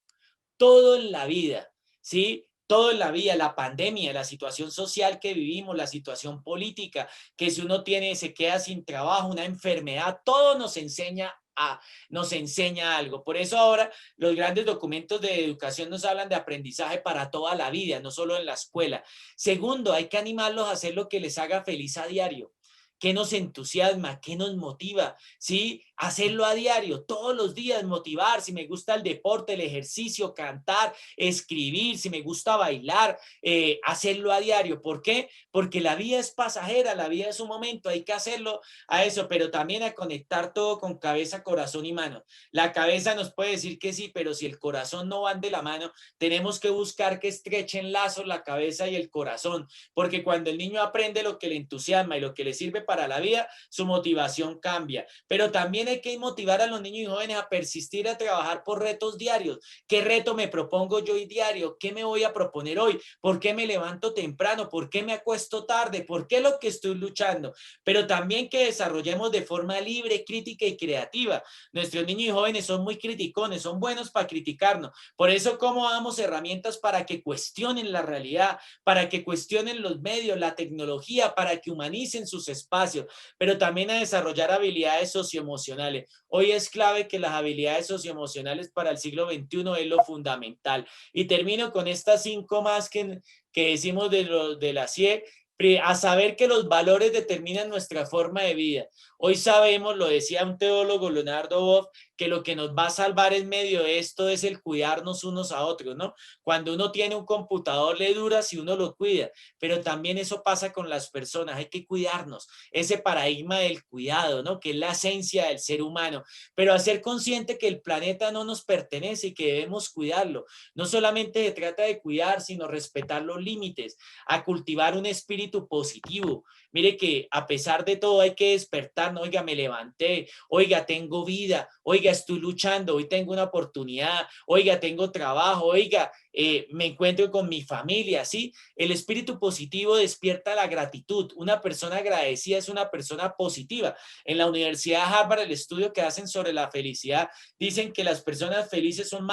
todo en la vida, ¿sí? Todo en la vida, la pandemia, la situación social que vivimos, la situación política, que si uno se queda sin trabajo, una enfermedad, todo nos enseña algo. Por eso ahora los grandes documentos de educación nos hablan de aprendizaje para toda la vida, no solo en la escuela. Segundo, hay que animarlos a hacer lo que les haga feliz a diario. ¿Qué nos entusiasma? ¿Qué nos motiva? ¿Sí? Hacerlo a diario, todos los días, motivar. Si me gusta el deporte, el ejercicio, cantar, escribir, si me gusta bailar, hacerlo a diario. ¿Por qué? Porque la vida es pasajera, la vida es un momento, hay que hacerlo a eso, pero también a conectar todo con cabeza, corazón y mano. La cabeza nos puede decir que sí, pero si el corazón no van de la mano, tenemos que buscar que estrechen lazos la cabeza y el corazón, porque cuando el niño aprende lo que le entusiasma y lo que le sirve para la vida, su motivación cambia. Pero también hay que motivar a los niños y jóvenes a persistir, a trabajar por retos diarios. ¿Qué reto me propongo yo hoy diario? ¿Qué me voy a proponer hoy? ¿Por qué me levanto temprano? ¿Por qué me acuesto tarde? ¿Por qué lo que estoy luchando? Pero también que desarrollemos de forma libre, crítica y creativa. Nuestros niños y jóvenes son muy criticones, son buenos para criticarnos. Por eso, ¿cómo damos herramientas para que cuestionen la realidad, para que cuestionen los medios, la tecnología, para que humanicen sus espacios, pero también a desarrollar habilidades socioemocionales? Hoy es clave que las habilidades socioemocionales para el siglo XXI es lo fundamental. Y termino con estas 5 más que decimos de la CIE, a saber que los valores determinan nuestra forma de vida. Hoy sabemos, lo decía un teólogo, Leonardo Boff, que lo que nos va a salvar en medio de esto es el cuidarnos unos a otros, ¿no? Cuando uno tiene un computador le dura si uno lo cuida, pero también eso pasa con las personas, hay que cuidarnos, ese paradigma del cuidado, ¿no? Que es la esencia del ser humano, pero hacer consciente que el planeta no nos pertenece y que debemos cuidarlo. No solamente se trata de cuidar, sino respetar los límites, a cultivar un espíritu positivo. Mire que a pesar de todo hay que despertar, ¿no? Oiga, me levanté, oiga, tengo vida, oiga, estoy luchando, hoy tengo una oportunidad, oiga, tengo trabajo, oiga, me encuentro con mi familia, ¿sí? El espíritu positivo despierta la gratitud. Una persona agradecida es una persona positiva. En la Universidad de Harvard, el estudio que hacen sobre la felicidad, dicen que las personas felices son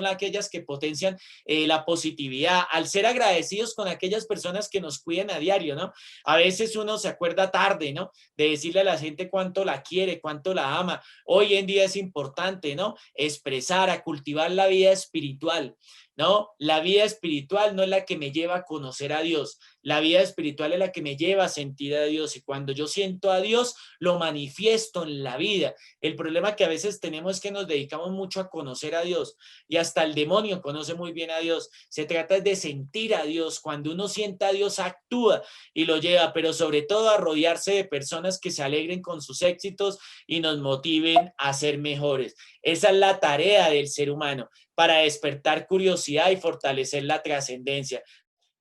aquellas que potencian la positividad, al ser agradecidos con aquellas personas que nos cuiden a diario, ¿no? A veces uno se acuerda tarde, ¿no? De decirle a la gente cuánto la quiere, cuánto la ama. Hoy en día es importante, ¿no? Expresar, a cultivar la vida espiritual, ¿no? La vida espiritual no es la que me lleva a conocer a Dios. La vida espiritual es la que me lleva a sentir a Dios, y cuando yo siento a Dios, lo manifiesto en la vida. El problema que a veces tenemos es que nos dedicamos mucho a conocer a Dios, y hasta el demonio conoce muy bien a Dios. Se trata de sentir a Dios. Cuando uno sienta a Dios, actúa y lo lleva, pero sobre todo a rodearse de personas que se alegren con sus éxitos y nos motiven a ser mejores. Esa es la tarea del ser humano, para despertar curiosidad y fortalecer la trascendencia.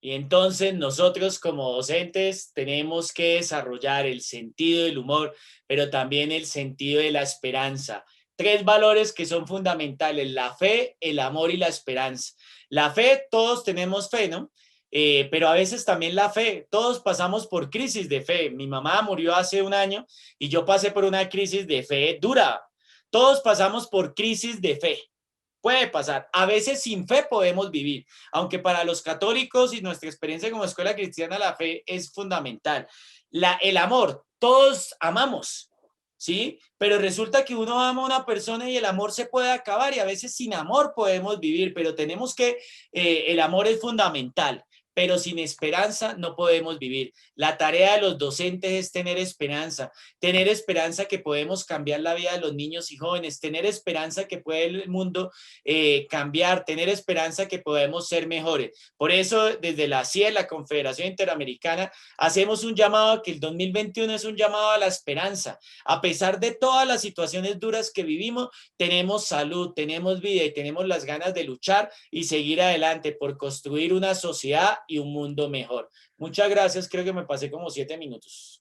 Y entonces nosotros como docentes tenemos que desarrollar el sentido del humor, pero también el sentido de la esperanza. Tres valores que son fundamentales: la fe, el amor y la esperanza. La fe, todos tenemos fe, ¿no? Pero a veces también la fe, todos pasamos por crisis de fe. Mi mamá murió hace un año y yo pasé por una crisis de fe dura. Todos pasamos por crisis de fe. Puede pasar. A veces sin fe podemos vivir, aunque para los católicos y nuestra experiencia como escuela cristiana, la fe es fundamental. El amor, todos amamos, ¿sí? Pero resulta que uno ama a una persona y el amor se puede acabar, y a veces sin amor podemos vivir, pero tenemos que, el amor es fundamental. Pero sin esperanza no podemos vivir. La tarea de los docentes es tener esperanza que podemos cambiar la vida de los niños y jóvenes, tener esperanza que puede el mundo cambiar, tener esperanza que podemos ser mejores. Por eso, desde la CIE, la Confederación Interamericana, hacemos un llamado a que el 2021 es un llamado a la esperanza. A pesar de todas las situaciones duras que vivimos, tenemos salud, tenemos vida y tenemos las ganas de luchar y seguir adelante por construir una sociedad y un mundo mejor. Muchas gracias, creo que me pasé como 7 minutos.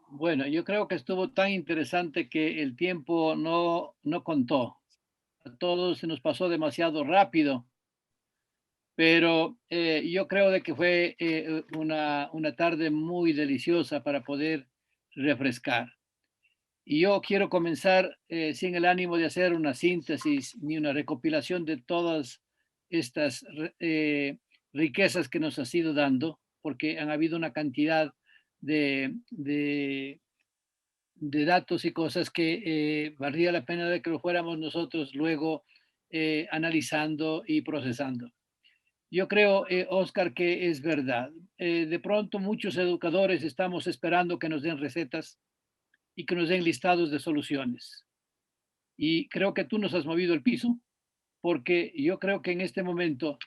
Bueno, yo creo que estuvo tan interesante que el tiempo no contó. A todos se nos pasó demasiado rápido, pero yo creo de que fue una tarde muy deliciosa para poder refrescar. Y yo quiero comenzar sin el ánimo de hacer una síntesis ni una recopilación de todas estas riquezas que nos ha ido dando, porque han habido una cantidad de, de, de datos y cosas que valdría la pena de que lo fuéramos nosotros luego analizando y procesando. Yo creo, Oscar, que es verdad. De pronto muchos educadores estamos esperando que nos den recetas y que nos den listados de soluciones. Y creo que tú nos has movido el piso, porque yo creo que en este momento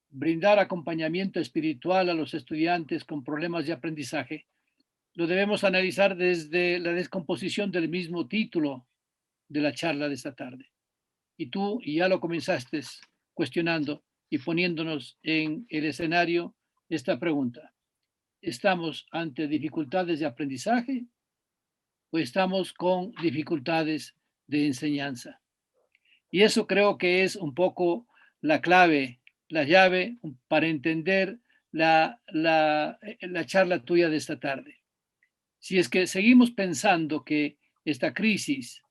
brindar acompañamiento espiritual a los estudiantes con problemas de aprendizaje lo debemos analizar desde la descomposición del mismo título de la charla de esta tarde. Y tú ya lo comenzaste cuestionando y poniéndonos en el escenario esta pregunta. ¿Estamos ante dificultades de aprendizaje o estamos con dificultades de enseñanza? Y eso creo que es un poco la clave, la llave para entender la charla tuya de esta tarde. Si es que seguimos pensando que esta crisis,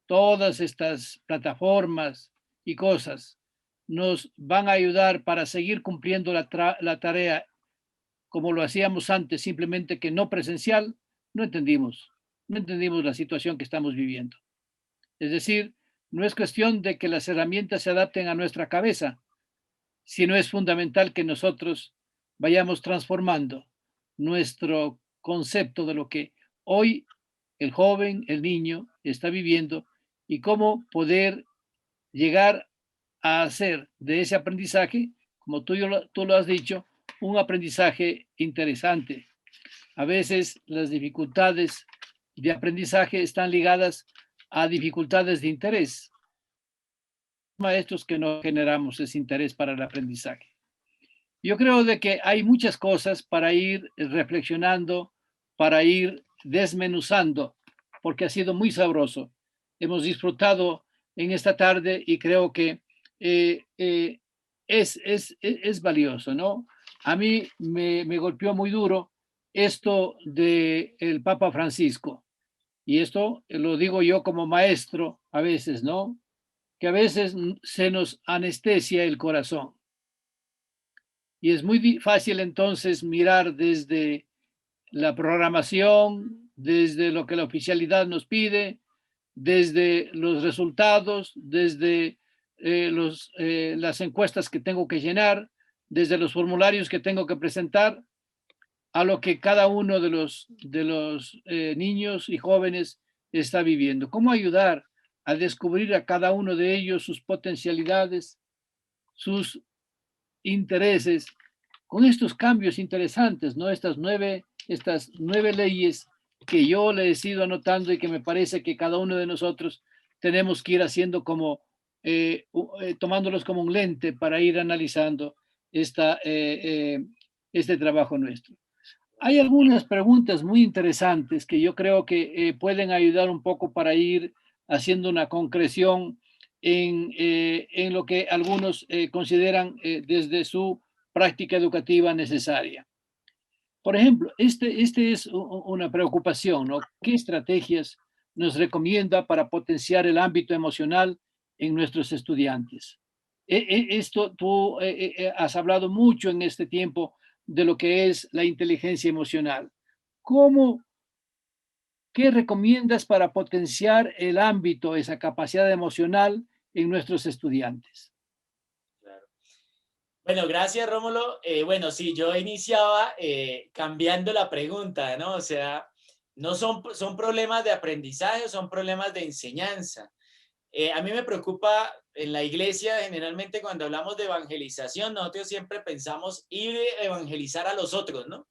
todas estas plataformas y cosas nos van a ayudar para seguir cumpliendo la tarea como lo hacíamos antes, simplemente que no presencial, no entendimos la situación que estamos viviendo. Es decir, no es cuestión de que las herramientas se adapten a nuestra cabeza, sino es fundamental que nosotros vayamos transformando nuestro concepto de lo que hoy el joven, el niño está viviendo y cómo poder llegar a hacer de ese aprendizaje, como tú lo has dicho, un aprendizaje interesante. A veces las dificultades de aprendizaje están ligadas a dificultades de interés. Maestros que no generamos ese interés para el aprendizaje. Yo creo de que hay muchas cosas para ir reflexionando, para ir desmenuzando, porque ha sido muy sabroso. Hemos disfrutado en esta tarde y creo que eh, eh, es valioso, ¿no? A mí me golpeó muy duro esto del Papa Francisco. Y esto lo digo yo como maestro a veces, ¿no? Que a veces se nos anestesia el corazón. Y es muy fácil entonces mirar desde la programación, desde lo que la oficialidad nos pide, desde los resultados, desde las encuestas que tengo que llenar, desde los formularios que tengo que presentar, a lo que cada uno de los niños y jóvenes está viviendo. ¿Cómo ayudar a descubrir a cada uno de ellos sus potencialidades, sus intereses, con estos cambios interesantes, ¿no? Estas nueve leyes que yo les he ido anotando y que me parece que cada uno de nosotros tenemos que ir haciendo como, tomándolos como un lente para ir analizando este trabajo nuestro. Hay algunas preguntas muy interesantes que yo creo que pueden ayudar un poco para ir haciendo una concreción en lo que algunos consideran desde su práctica educativa necesaria. Por ejemplo, este es una preocupación, ¿no? ¿Qué estrategias nos recomienda para potenciar el ámbito emocional en nuestros estudiantes? Esto tú has hablado mucho en este tiempo de lo que es la inteligencia emocional. ¿Cómo, qué recomiendas para potenciar el ámbito, esa capacidad emocional en nuestros estudiantes? Claro. Bueno, gracias, Rómulo. Bueno, sí, yo iniciaba cambiando la pregunta, ¿no? O sea, no son problemas de aprendizaje, son problemas de enseñanza. A mí me preocupa en la iglesia, generalmente cuando hablamos de evangelización, nosotros siempre pensamos ir a evangelizar a los otros, ¿no?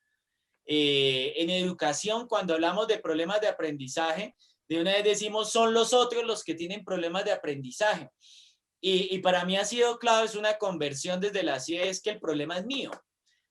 En educación, cuando hablamos de problemas de aprendizaje, de una vez decimos son los otros los que tienen problemas de aprendizaje. Y para mí ha sido clave, es una conversión desde la CIE, es que el problema es mío.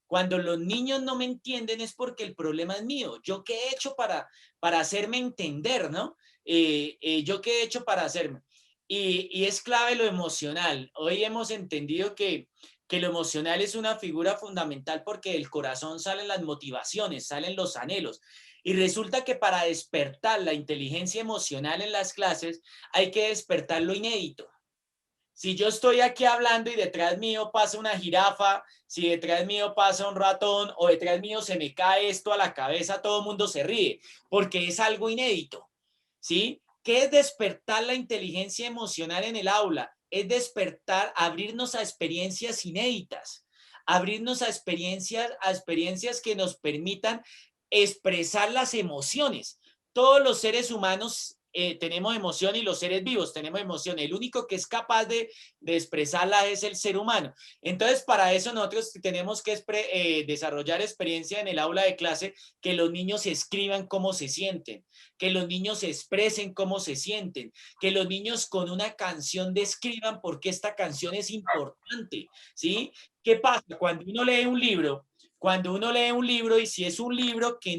Cuando los niños no me entienden es porque el problema es mío. ¿Yo qué he hecho para hacerme entender, no? ¿Yo qué he hecho para hacerme? Y es clave lo emocional. Hoy hemos entendido que lo emocional es una figura fundamental porque del corazón salen las motivaciones, salen los anhelos. Y resulta que para despertar la inteligencia emocional en las clases hay que despertar lo inédito. Si yo estoy aquí hablando y detrás mío pasa una jirafa, si detrás mío pasa un ratón o detrás mío se me cae esto a la cabeza, todo el mundo se ríe porque es algo inédito, ¿sí? ¿Qué es despertar la inteligencia emocional en el aula? Es despertar, abrirnos a experiencias inéditas, abrirnos a experiencias que nos permitan expresar las emociones. Todos los seres humanos tenemos emoción y los seres vivos tenemos emoción. El único que es capaz de expresarla es el ser humano. Entonces, para eso nosotros tenemos que desarrollar experiencia en el aula de clase, que los niños escriban cómo se sienten, que los niños expresen cómo se sienten, que los niños con una canción describan por qué esta canción es importante, ¿sí? ¿Qué pasa? Cuando uno lee un libro y si es un libro que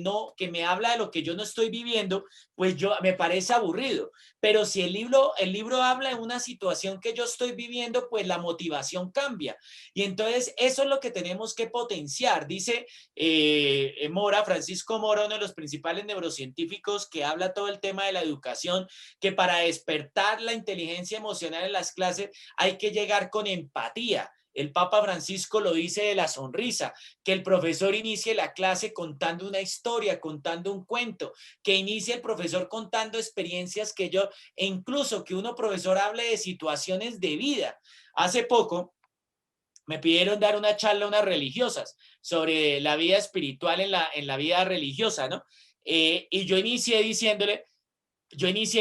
me habla de lo que yo no estoy viviendo, pues me parece aburrido. Pero si el libro habla de una situación que yo estoy viviendo, pues la motivación cambia. Y entonces eso es lo que tenemos que potenciar. Dice Francisco Mora, uno de los principales neurocientíficos que habla todo el tema de la educación, que para despertar la inteligencia emocional en las clases hay que llegar con empatía. El Papa Francisco lo dice de la sonrisa, que el profesor inicie la clase contando una historia, contando un cuento, que inicie el profesor contando experiencias e incluso que profesor hable de situaciones de vida. Hace poco me pidieron dar una charla a unas religiosas sobre la vida espiritual en la vida religiosa, ¿no? Y yo inicié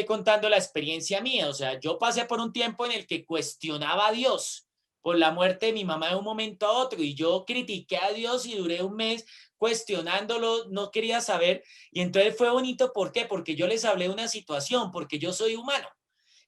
contando la experiencia mía, o sea, yo pasé por un tiempo en el que cuestionaba a Dios por la muerte de mi mamá de un momento a otro y yo critiqué a Dios y duré un mes cuestionándolo, no quería saber y entonces fue bonito, ¿por qué? Porque yo les hablé de una situación, porque yo soy humano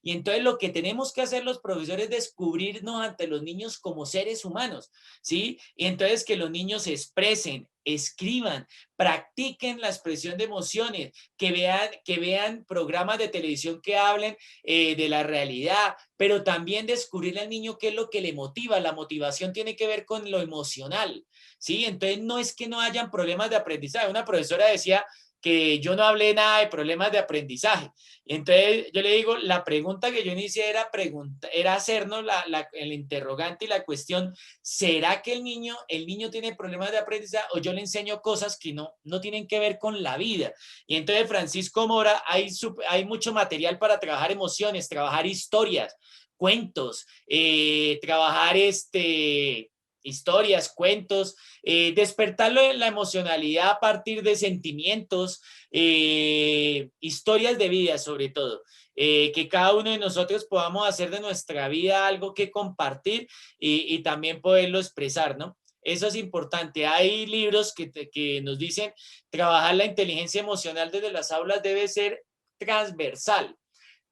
Y entonces lo que tenemos que hacer los profesores es descubrirnos ante los niños como seres humanos, ¿sí? Y entonces que los niños se expresen, escriban, practiquen la expresión de emociones, que vean programas de televisión que hablen de la realidad, pero también descubrirle al niño qué es lo que le motiva. La motivación tiene que ver con lo emocional, ¿sí? Entonces no es que no hayan problemas de aprendizaje. Una profesora decía que yo no hablé nada de problemas de aprendizaje. Entonces yo le digo, la pregunta que yo inicié era hacernos el interrogante y la cuestión, ¿será que el niño tiene problemas de aprendizaje o yo le enseño cosas que no tienen que ver con la vida? Y entonces Francisco Mora, hay mucho material para trabajar emociones, trabajar historias, cuentos, trabajar historias, cuentos, despertarlo en la emocionalidad a partir de sentimientos, historias de vida sobre todo, que cada uno de nosotros podamos hacer de nuestra vida algo que compartir y también poderlo expresar, ¿no? Eso es importante. Hay libros que nos dicen trabajar la inteligencia emocional desde las aulas debe ser transversal.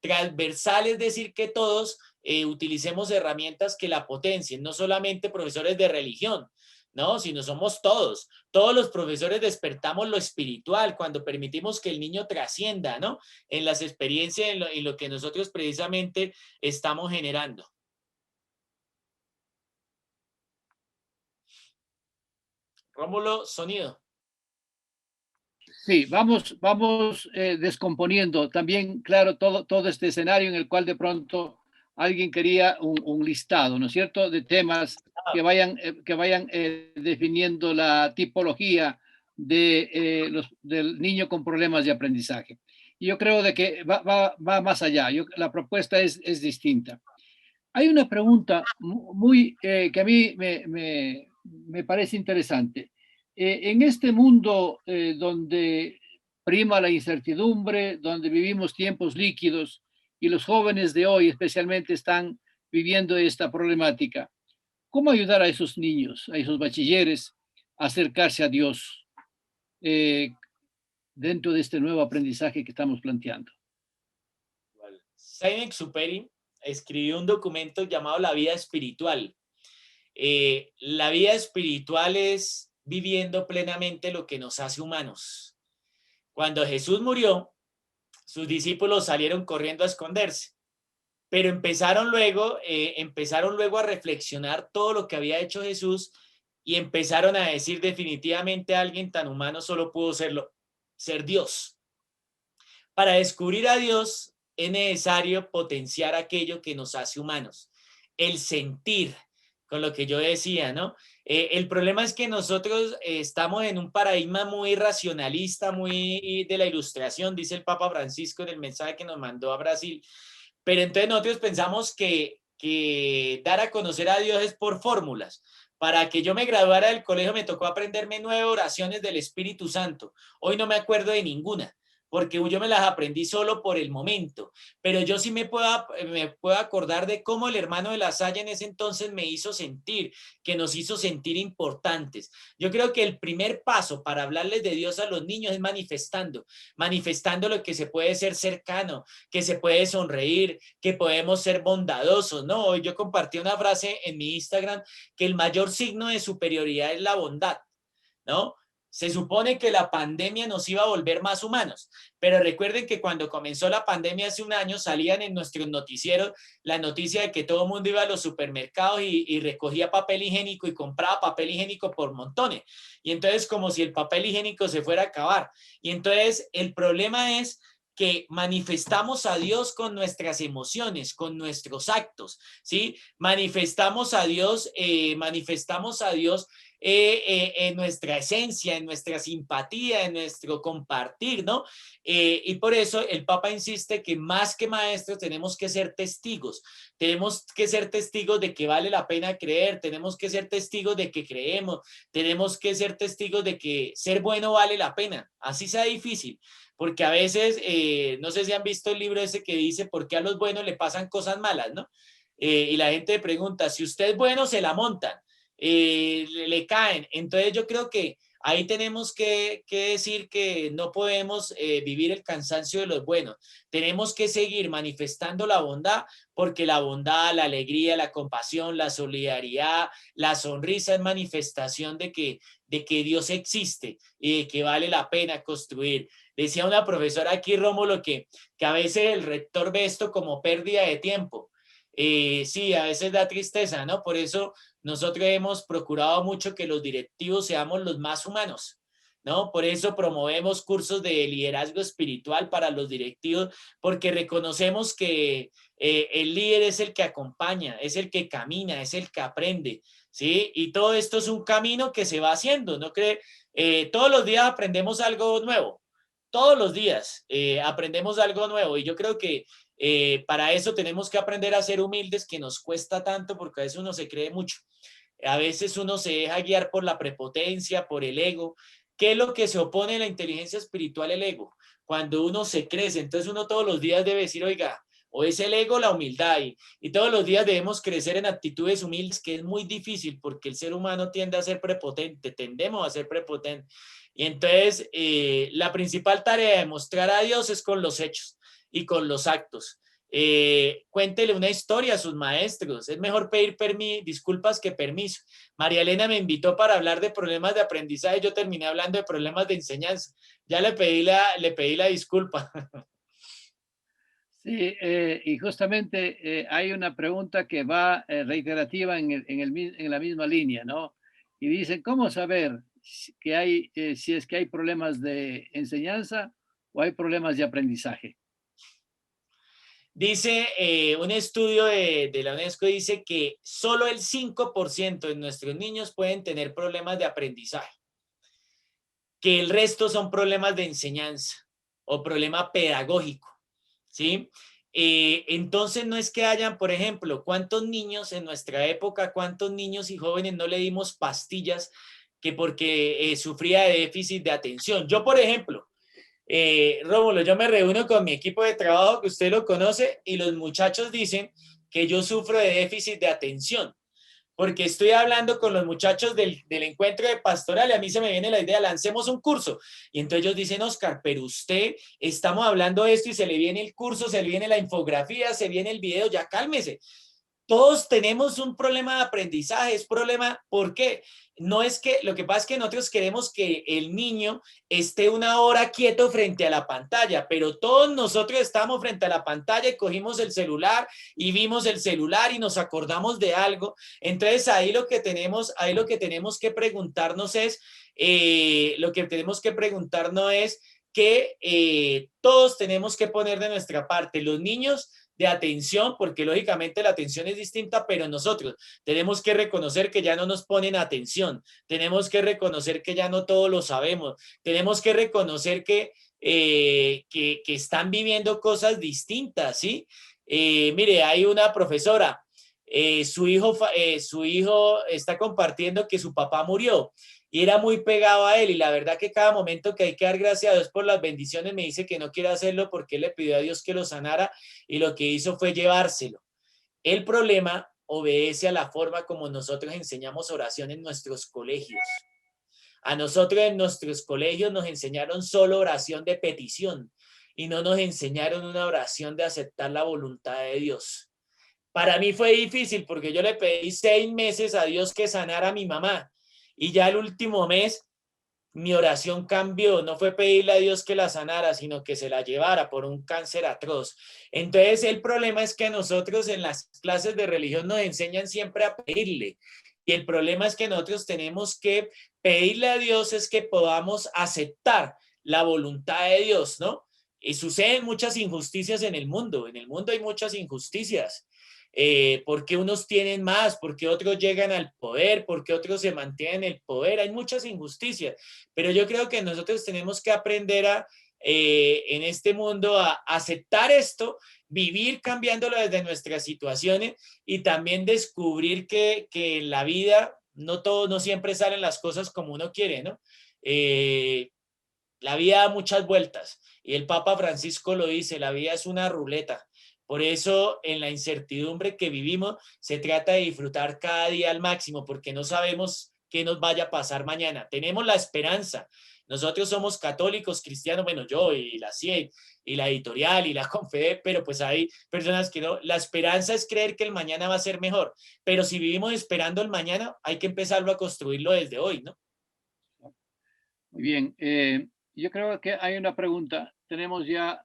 Transversal es decir que todos utilicemos herramientas que la potencien, no solamente profesores de religión, ¿no? Sino somos todos. Todos los profesores despertamos lo espiritual cuando permitimos que el niño trascienda, ¿no? En las experiencias, en lo que nosotros precisamente estamos generando. Rómulo, sonido. Sí, vamos descomponiendo también, claro, todo este escenario en el cual de pronto alguien quería un listado, ¿no es cierto?, de temas que vayan definiendo la tipología del niño con problemas de aprendizaje. Y yo creo de que va más allá, la propuesta es distinta. Hay una pregunta que a mí me parece interesante. En este mundo donde prima la incertidumbre, donde vivimos tiempos líquidos y los jóvenes de hoy especialmente están viviendo esta problemática, ¿cómo ayudar a esos niños, a esos bachilleres a acercarse a Dios dentro de este nuevo aprendizaje que estamos planteando? Saint-Exupéry escribió un documento llamado La vida espiritual. La vida espiritual es viviendo plenamente lo que nos hace humanos. Cuando Jesús murió, sus discípulos salieron corriendo a esconderse, pero empezaron luego a reflexionar todo lo que había hecho Jesús y empezaron a decir definitivamente alguien tan humano solo pudo ser Dios. Para descubrir a Dios es necesario potenciar aquello que nos hace humanos, el sentir, con lo que yo decía, ¿no? El problema es que nosotros estamos en un paradigma muy racionalista, muy de la ilustración, dice el Papa Francisco en el mensaje que nos mandó a Brasil, pero entonces nosotros pensamos que dar a conocer a Dios es por fórmulas. Para que yo me graduara del colegio me tocó aprenderme 9 oraciones del Espíritu Santo. Hoy no me acuerdo de ninguna, porque yo me las aprendí solo por el momento, pero yo sí me puedo acordar de cómo el hermano de la Salle en ese entonces me hizo sentir, que nos hizo sentir importantes. Yo creo que el primer paso para hablarles de Dios a los niños es manifestando lo que se puede ser cercano, que se puede sonreír, que podemos ser bondadosos, ¿no? Hoy yo compartí una frase en mi Instagram que el mayor signo de superioridad es la bondad, ¿no? Se supone que la pandemia nos iba a volver más humanos, pero recuerden que cuando comenzó la pandemia hace un año salían en nuestros noticieros la noticia de que todo el mundo iba a los supermercados y recogía papel higiénico y compraba papel higiénico por montones. Y entonces como si el papel higiénico se fuera a acabar. Y entonces el problema es que manifestamos a Dios con nuestras emociones, con nuestros actos, ¿sí? Manifestamos a Dios en nuestra esencia, en nuestra simpatía, en nuestro compartir, ¿no? Y por eso el Papa insiste que más que maestros tenemos que ser testigos de que vale la pena creer, tenemos que ser testigos de que creemos, tenemos que ser testigos de que ser bueno vale la pena, así sea difícil. Porque a veces, no sé si han visto el libro ese que dice ¿por qué a los buenos le pasan cosas malas, no? Y la gente pregunta, si usted es bueno, se la montan. Le caen. Entonces yo creo que ahí tenemos que decir que no podemos vivir el cansancio de los buenos. Tenemos que seguir manifestando la bondad, porque la bondad, la alegría, la compasión, la solidaridad, la sonrisa es manifestación de que Dios existe y de que vale la pena construir. Decía una profesora aquí, Rómulo, que a veces el rector ve esto como pérdida de tiempo. Sí, a veces da tristeza, ¿no? Por eso nosotros hemos procurado mucho que los directivos seamos los más humanos, ¿no? Por eso promovemos cursos de liderazgo espiritual para los directivos, porque reconocemos que el líder es el que acompaña, es el que camina, es el que aprende, ¿sí? Y todo esto es un camino que se va haciendo, ¿no cree? Todos los días aprendemos algo nuevo, todos los días aprendemos algo nuevo, y yo creo que para eso tenemos que aprender a ser humildes, que nos cuesta tanto porque a veces uno se cree mucho. A veces uno se deja guiar por la prepotencia, por el ego. ¿Qué es lo que se opone a la inteligencia espiritual? El ego. Cuando uno se crece, entonces uno todos los días debe decir, oiga, o es el ego o la humildad. Y todos los días debemos crecer en actitudes humildes, que es muy difícil porque el ser humano tiende a ser prepotente, tendemos a ser prepotentes. Y entonces la principal tarea de mostrar a Dios es con los hechos y con los actos. Cuéntele una historia a sus maestros. Es mejor pedir disculpas que permiso. María Elena me invitó para hablar de problemas de aprendizaje. Yo terminé hablando de problemas de enseñanza. Ya le pedí la disculpa. Sí, y justamente hay una pregunta que va reiterativa en la misma línea, ¿no? Y dice, ¿cómo saber si es que hay problemas de enseñanza o hay problemas de aprendizaje? Dice un estudio de la UNESCO, dice que solo el 5% de nuestros niños pueden tener problemas de aprendizaje, que el resto son problemas de enseñanza o problema pedagógico, ¿sí? Entonces no es que hayan, por ejemplo, ¿cuántos niños en nuestra época, cuántos niños y jóvenes no le dimos pastillas que porque sufría de déficit de atención? Yo, por ejemplo, Rómulo, yo me reúno con mi equipo de trabajo, que usted lo conoce, y los muchachos dicen que yo sufro de déficit de atención, porque estoy hablando con los muchachos del encuentro de pastoral y a mí se me viene la idea, lancemos un curso. Y entonces ellos dicen, Oscar, pero usted, estamos hablando de esto y se le viene el curso, se le viene la infografía, se viene el video, ya cálmese. Todos tenemos un problema de aprendizaje, es problema, ¿por qué? No es que, lo que pasa es que nosotros queremos que el niño esté una hora quieto frente a la pantalla, pero todos nosotros estamos frente a la pantalla y cogimos el celular y vimos el celular y nos acordamos de algo. Entonces ahí lo que tenemos que preguntarnos es, que todos tenemos que poner de nuestra parte, los niños de atención, porque lógicamente la atención es distinta, pero nosotros tenemos que reconocer que ya no nos ponen atención, tenemos que reconocer que ya no todo lo sabemos, tenemos que reconocer que están viviendo cosas distintas, ¿sí? Mire, hay una profesora, su hijo está compartiendo que su papá murió y era muy pegado a él, y la verdad que cada momento que hay que dar gracias a Dios por las bendiciones, me dice que no quiere hacerlo porque él le pidió a Dios que lo sanara y lo que hizo fue llevárselo. El problema obedece a la forma como nosotros enseñamos oración en nuestros colegios. A nosotros en nuestros colegios nos enseñaron solo oración de petición y no nos enseñaron una oración de aceptar la voluntad de Dios. Para mí fue difícil porque yo le pedí 6 meses a Dios que sanara a mi mamá. Y ya el último mes, mi oración cambió. No fue pedirle a Dios que la sanara, sino que se la llevara por un cáncer atroz. Entonces, el problema es que nosotros en las clases de religión nos enseñan siempre a pedirle. Y el problema es que nosotros tenemos que pedirle a Dios es que podamos aceptar la voluntad de Dios, ¿no? Y suceden muchas injusticias en el mundo. En el mundo hay muchas injusticias. Porque unos tienen más, porque otros llegan al poder, porque otros se mantienen en el poder. Hay muchas injusticias, pero yo creo que nosotros tenemos que aprender en este mundo a aceptar esto, vivir cambiándolo desde nuestras situaciones y también descubrir que en la vida no siempre salen las cosas como uno quiere, ¿no? La vida da muchas vueltas y el Papa Francisco lo dice, la vida es una ruleta. Por eso, en la incertidumbre que vivimos, se trata de disfrutar cada día al máximo, porque no sabemos qué nos vaya a pasar mañana. Tenemos la esperanza. Nosotros somos católicos, cristianos, bueno, yo y la CIE y la editorial y la Confede, pero pues hay personas que no. La esperanza es creer que el mañana va a ser mejor, pero si vivimos esperando el mañana, hay que empezarlo a construirlo desde hoy, ¿no? Muy bien. Yo creo que hay una pregunta. Tenemos ya,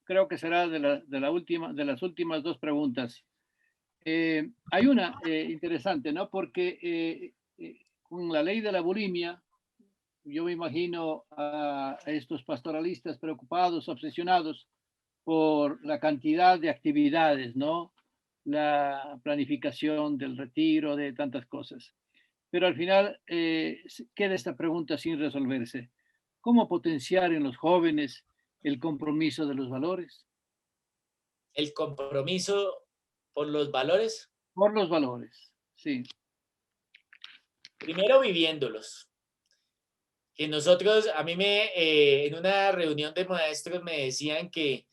creo que será de las últimas dos preguntas. Hay una interesante, ¿no? Porque con la ley de la bulimia, yo me imagino a estos pastoralistas preocupados, obsesionados por la cantidad de actividades, ¿no? La planificación del retiro, de tantas cosas. Pero al final queda esta pregunta sin resolverse. ¿Cómo potenciar en los jóvenes el compromiso de los valores? El compromiso por los valores. Por los valores, sí. Primero viviéndolos. Que nosotros, en una reunión de maestros me decían que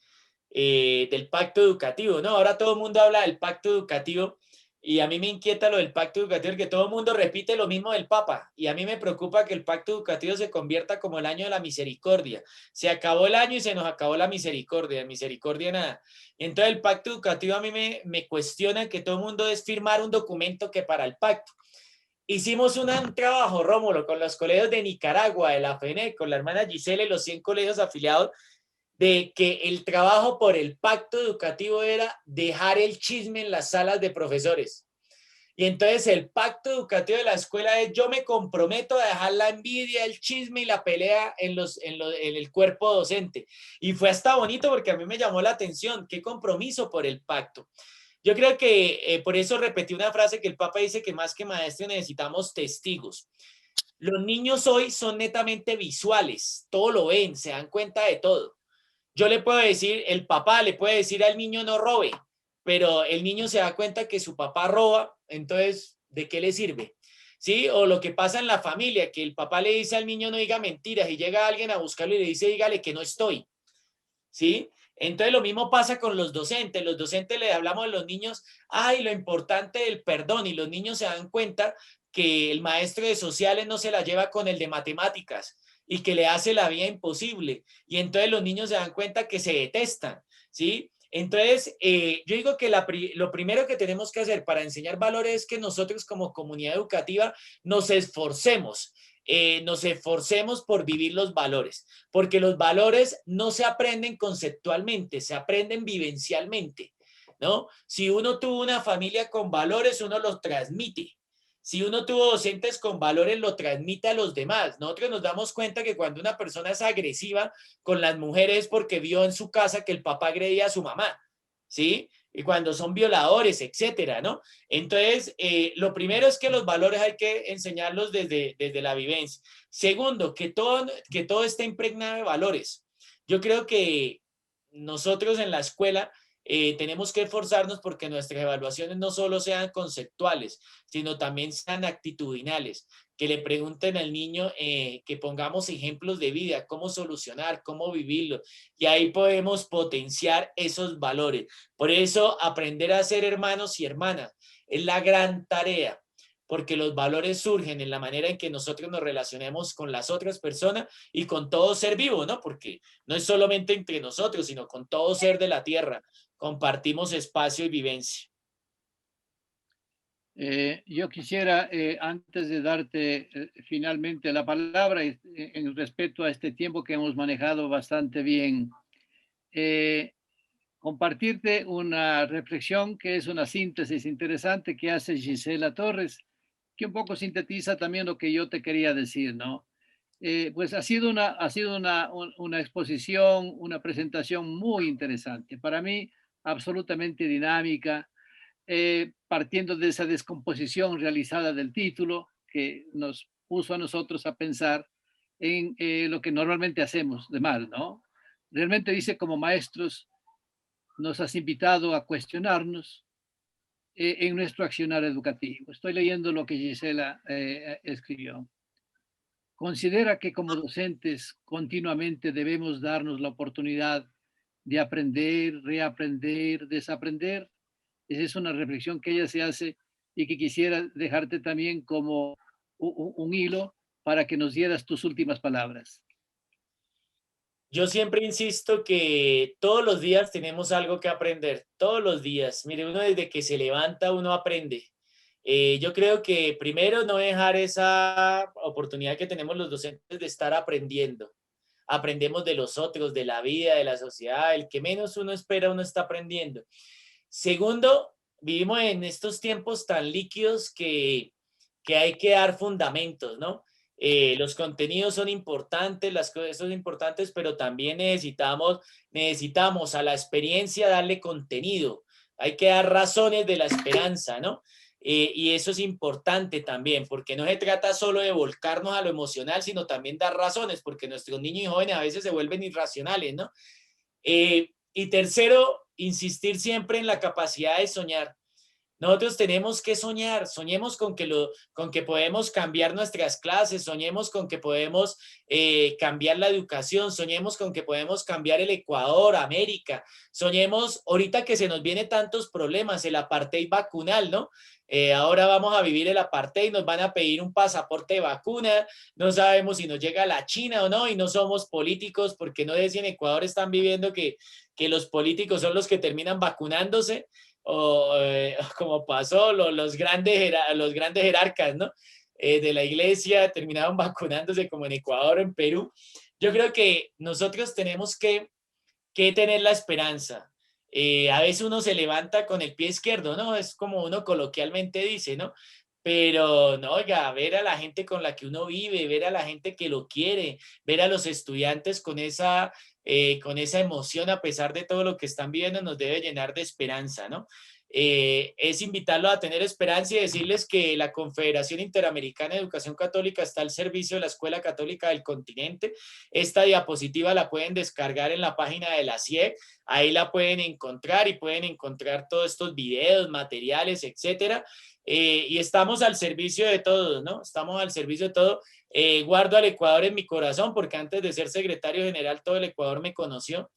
del pacto educativo, ¿no? Ahora todo el mundo habla del pacto educativo y a mí me inquieta lo del pacto educativo porque todo el mundo repite lo mismo del Papa y a mí me preocupa que el pacto educativo se convierta como el año de la misericordia. Se acabó el año y se nos acabó la misericordia, misericordia nada. Y entonces el pacto educativo a mí me cuestiona que todo el mundo es firmar un documento que para el pacto. Hicimos un trabajo, Rómulo, con los colegios de Nicaragua, de la FENEC, con la hermana Gisela y los 100 colegios afiliados, de que el trabajo por el pacto educativo era dejar el chisme en las salas de profesores. Y entonces el pacto educativo de la escuela es: yo me comprometo a dejar la envidia, el chisme y la pelea en el cuerpo docente. Y fue hasta bonito porque a mí me llamó la atención, qué compromiso por el pacto. Yo creo que por eso repetí una frase que el Papa dice, que más que maestros necesitamos testigos. Los niños hoy son netamente visuales, todo lo ven, se dan cuenta de todo. Yo le puedo decir, el papá le puede decir al niño no robe, pero el niño se da cuenta que su papá roba, entonces, ¿de qué le sirve? ¿Sí? O lo que pasa en la familia, que el papá le dice al niño no diga mentiras y llega alguien a buscarlo y le dice dígale que no estoy. ¿Sí? Entonces lo mismo pasa con los docentes. Los docentes le hablamos a los niños, ay, lo importante del perdón, y los niños se dan cuenta que el maestro de sociales no se la lleva con el de matemáticas y que le hace la vida imposible. Y entonces los niños se dan cuenta que se detestan, ¿sí? Entonces, yo digo que lo primero que tenemos que hacer para enseñar valores es que nosotros como comunidad educativa nos esforcemos por vivir los valores, porque los valores no se aprenden conceptualmente, se aprenden vivencialmente, ¿no? Si uno tuvo una familia con valores, uno los transmite. Si uno tuvo docentes con valores, lo transmite a los demás. Nosotros nos damos cuenta que cuando una persona es agresiva con las mujeres es porque vio en su casa que el papá agredía a su mamá, ¿sí? Y cuando son violadores, etcétera, ¿no? Entonces, lo primero es que los valores hay que enseñarlos desde la vivencia. Segundo, que todo esté impregnado de valores. Yo creo que nosotros en la escuela tenemos que esforzarnos porque nuestras evaluaciones no solo sean conceptuales, sino también sean actitudinales, que le pregunten al niño, que pongamos ejemplos de vida, cómo solucionar, cómo vivirlo, y ahí podemos potenciar esos valores. Por eso, aprender a ser hermanos y hermanas es la gran tarea, porque los valores surgen en la manera en que nosotros nos relacionemos con las otras personas y con todo ser vivo, ¿no? Porque no es solamente entre nosotros, sino con todo ser de la tierra. Compartimos espacio y vivencia. Yo quisiera, antes de darte finalmente la palabra, en respecto a este tiempo que hemos manejado bastante bien, compartirte una reflexión que es una síntesis interesante que hace Gisela Torres, que un poco sintetiza también lo que yo te quería decir, ¿no? Pues ha sido una exposición, una presentación muy interesante. Para mí, absolutamente dinámica, partiendo de esa descomposición realizada del título, que nos puso a nosotros a pensar en lo que normalmente hacemos de mal, ¿no? Realmente dice, como maestros, nos has invitado a cuestionarnos en nuestro accionar educativo. Estoy leyendo lo que Gisela escribió. Considera que como docentes continuamente debemos darnos la oportunidad de aprender, reaprender, desaprender. Esa es una reflexión que ella se hace y que quisiera dejarte también como un hilo para que nos dieras tus últimas palabras. Yo siempre insisto que todos los días tenemos algo que aprender, todos los días. Mire, uno desde que se levanta, uno aprende. Yo creo que primero no dejar esa oportunidad que tenemos los docentes de estar aprendiendo. Aprendemos de los otros, de la vida, de la sociedad, el que menos uno espera, uno está aprendiendo. Segundo, vivimos en estos tiempos tan líquidos que hay que dar fundamentos, ¿no? Los contenidos son importantes, las cosas son importantes, pero también necesitamos a la experiencia darle contenido. Hay que dar razones de la esperanza, ¿no? Y eso es importante también, porque no se trata solo de volcarnos a lo emocional, sino también dar razones, porque nuestros niños y jóvenes a veces se vuelven irracionales, ¿no? Y tercero, insistir siempre en la capacidad de soñar. Nosotros tenemos que soñar, soñemos con que podemos cambiar nuestras clases, soñemos con que podemos cambiar la educación, soñemos con que podemos cambiar el Ecuador, América, soñemos ahorita que se nos vienen tantos problemas, el apartheid vacunal, ¿no? Ahora vamos a vivir el apartheid, nos van a pedir un pasaporte de vacuna, no sabemos si nos llega la China o no, y no somos políticos, porque no sé si en Ecuador están viviendo que los políticos son los que terminan vacunándose, o como pasó, los grandes jerarcas, ¿no? De la iglesia terminaron vacunándose como en Ecuador, en Perú. Yo creo que nosotros tenemos que tener la esperanza. A veces uno se levanta con el pie izquierdo, ¿no? Es como uno coloquialmente dice, ¿no? Pero, no, oiga, ver a la gente con la que uno vive, ver a la gente que lo quiere, ver a los estudiantes con esa emoción a pesar de todo lo que están viviendo, nos debe llenar de esperanza, ¿no? Es invitarlos a tener esperanza y decirles que la Confederación Interamericana de Educación Católica está al servicio de la Escuela Católica del Continente. Esta diapositiva la pueden descargar en la página de la CIEC, ahí la pueden encontrar y pueden encontrar todos estos videos, materiales, etcétera. Y estamos al servicio de todos, ¿no? Estamos al servicio de todo. Guardo al Ecuador en mi corazón porque antes de ser secretario general todo el Ecuador me conoció.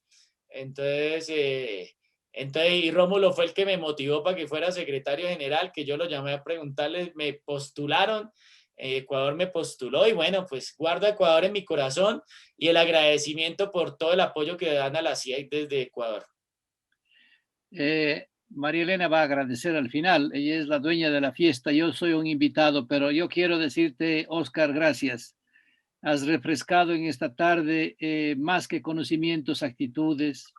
Entonces, y Rómulo fue el que me motivó para que fuera secretario general, que yo lo llamé a preguntarles, me postularon, Ecuador me postuló y bueno, pues guardo a Ecuador en mi corazón y el agradecimiento por todo el apoyo que dan a la CIEC desde Ecuador. María Elena va a agradecer al final, ella es la dueña de la fiesta, yo soy un invitado, pero yo quiero decirte, Oscar, gracias. Has refrescado en esta tarde más que conocimientos, actitudes.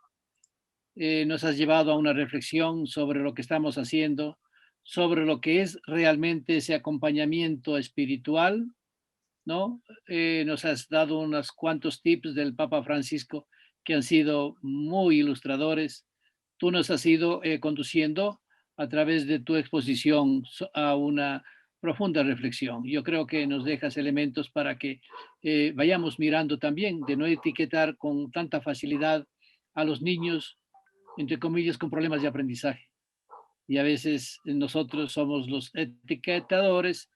Nos has llevado a una reflexión sobre lo que estamos haciendo, sobre lo que es realmente ese acompañamiento espiritual, ¿no? Nos has dado unos cuantos tips del Papa Francisco que han sido muy ilustradores. Tú nos has ido conduciendo a través de tu exposición a una profunda reflexión. Yo creo que nos dejas elementos para que vayamos mirando también, de no etiquetar con tanta facilidad a los niños, entre comillas, con problemas de aprendizaje. Y a veces nosotros somos los etiquetadores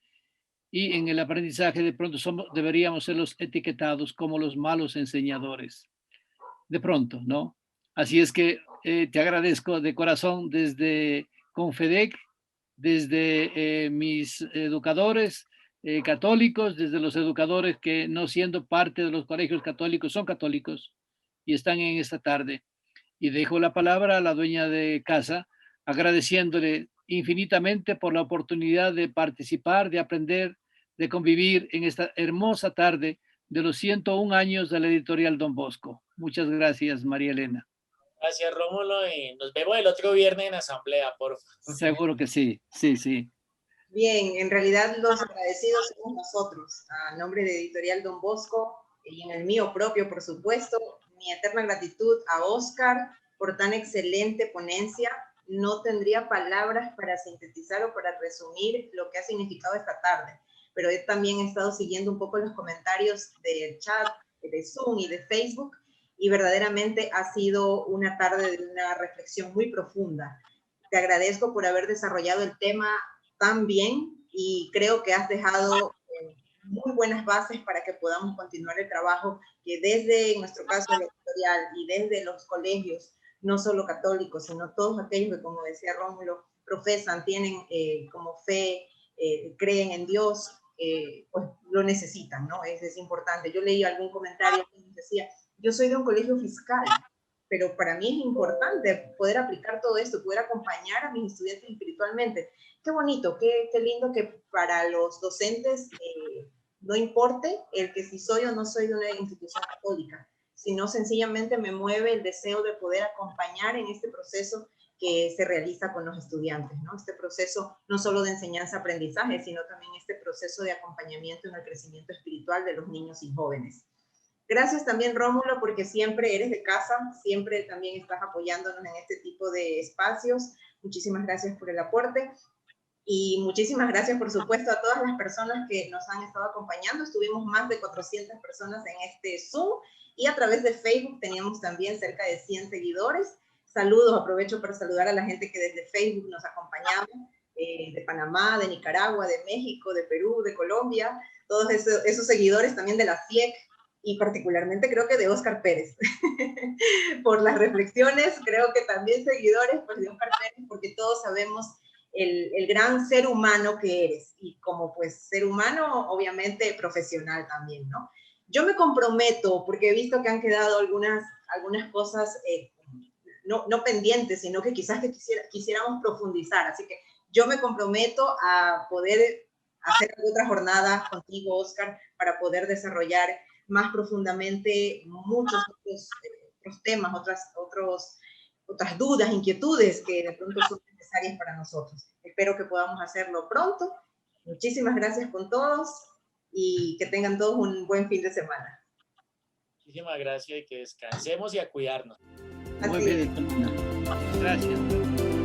y en el aprendizaje de pronto deberíamos ser los etiquetados como los malos enseñadores. De pronto, ¿no? Así es que te agradezco de corazón desde Confedec, desde mis educadores católicos, desde los educadores que no siendo parte de los colegios católicos son católicos y están en esta tarde. Y dejo la palabra a la dueña de casa, agradeciéndole infinitamente por la oportunidad de participar, de aprender, de convivir en esta hermosa tarde de los 101 años de la editorial Don Bosco. Muchas gracias, María Elena. Gracias, Rómulo, y nos vemos el otro viernes en asamblea, por favor. Seguro que sí, sí, sí. Bien, en realidad los agradecidos somos nosotros, a nombre de Editorial Don Bosco y en el mío propio, por supuesto, mi eterna gratitud a Oscar por tan excelente ponencia. No tendría palabras para sintetizar o para resumir lo que ha significado esta tarde, pero yo también he estado siguiendo un poco los comentarios del chat, de Zoom y de Facebook, y verdaderamente ha sido una tarde de una reflexión muy profunda. Te agradezco por haber desarrollado el tema tan bien y creo que has dejado muy buenas bases para que podamos continuar el trabajo que desde, en nuestro caso, la editorial y desde los colegios, no solo católicos, sino todos aquellos que, como decía Rómulo, profesan, tienen como fe, creen en Dios, pues lo necesitan, ¿no? Es importante. Yo leí algún comentario que decía, yo soy de un colegio fiscal, pero para mí es importante poder aplicar todo esto, poder acompañar a mis estudiantes espiritualmente. Qué bonito, qué lindo que para los docentes no importe el que si soy o no soy de una institución católica, sino sencillamente me mueve el deseo de poder acompañar en este proceso que se realiza con los estudiantes, ¿no? Este proceso no solo de enseñanza-aprendizaje, sino también este proceso de acompañamiento en el crecimiento espiritual de los niños y jóvenes. Gracias también, Rómulo, porque siempre eres de casa, siempre también estás apoyándonos en este tipo de espacios. Muchísimas gracias por el aporte. Y muchísimas gracias, por supuesto, a todas las personas que nos han estado acompañando. Estuvimos más de 400 personas en este Zoom y a través de Facebook teníamos también cerca de 100 seguidores. Saludos, aprovecho para saludar a la gente que desde Facebook nos acompañaba, de Panamá, de Nicaragua, de México, de Perú, de Colombia, todos esos seguidores también de la CIEC y particularmente creo que de Óscar Pérez. Por las reflexiones, creo que también seguidores pues, de Óscar Pérez, porque todos sabemos el gran ser humano que eres y como pues ser humano, obviamente profesional también, ¿no? Yo me comprometo, porque he visto que han quedado algunas cosas no pendientes, sino que quizás que quisiéramos profundizar, así que yo me comprometo a poder hacer otra jornada contigo, Óscar, para poder desarrollar más profundamente muchos otros temas, otras dudas, inquietudes que de pronto son necesarias para nosotros. Espero que podamos hacerlo pronto. Muchísimas gracias con todos y que tengan todos un buen fin de semana. Muchísimas gracias y que descansemos y a cuidarnos. Muy bien, gracias.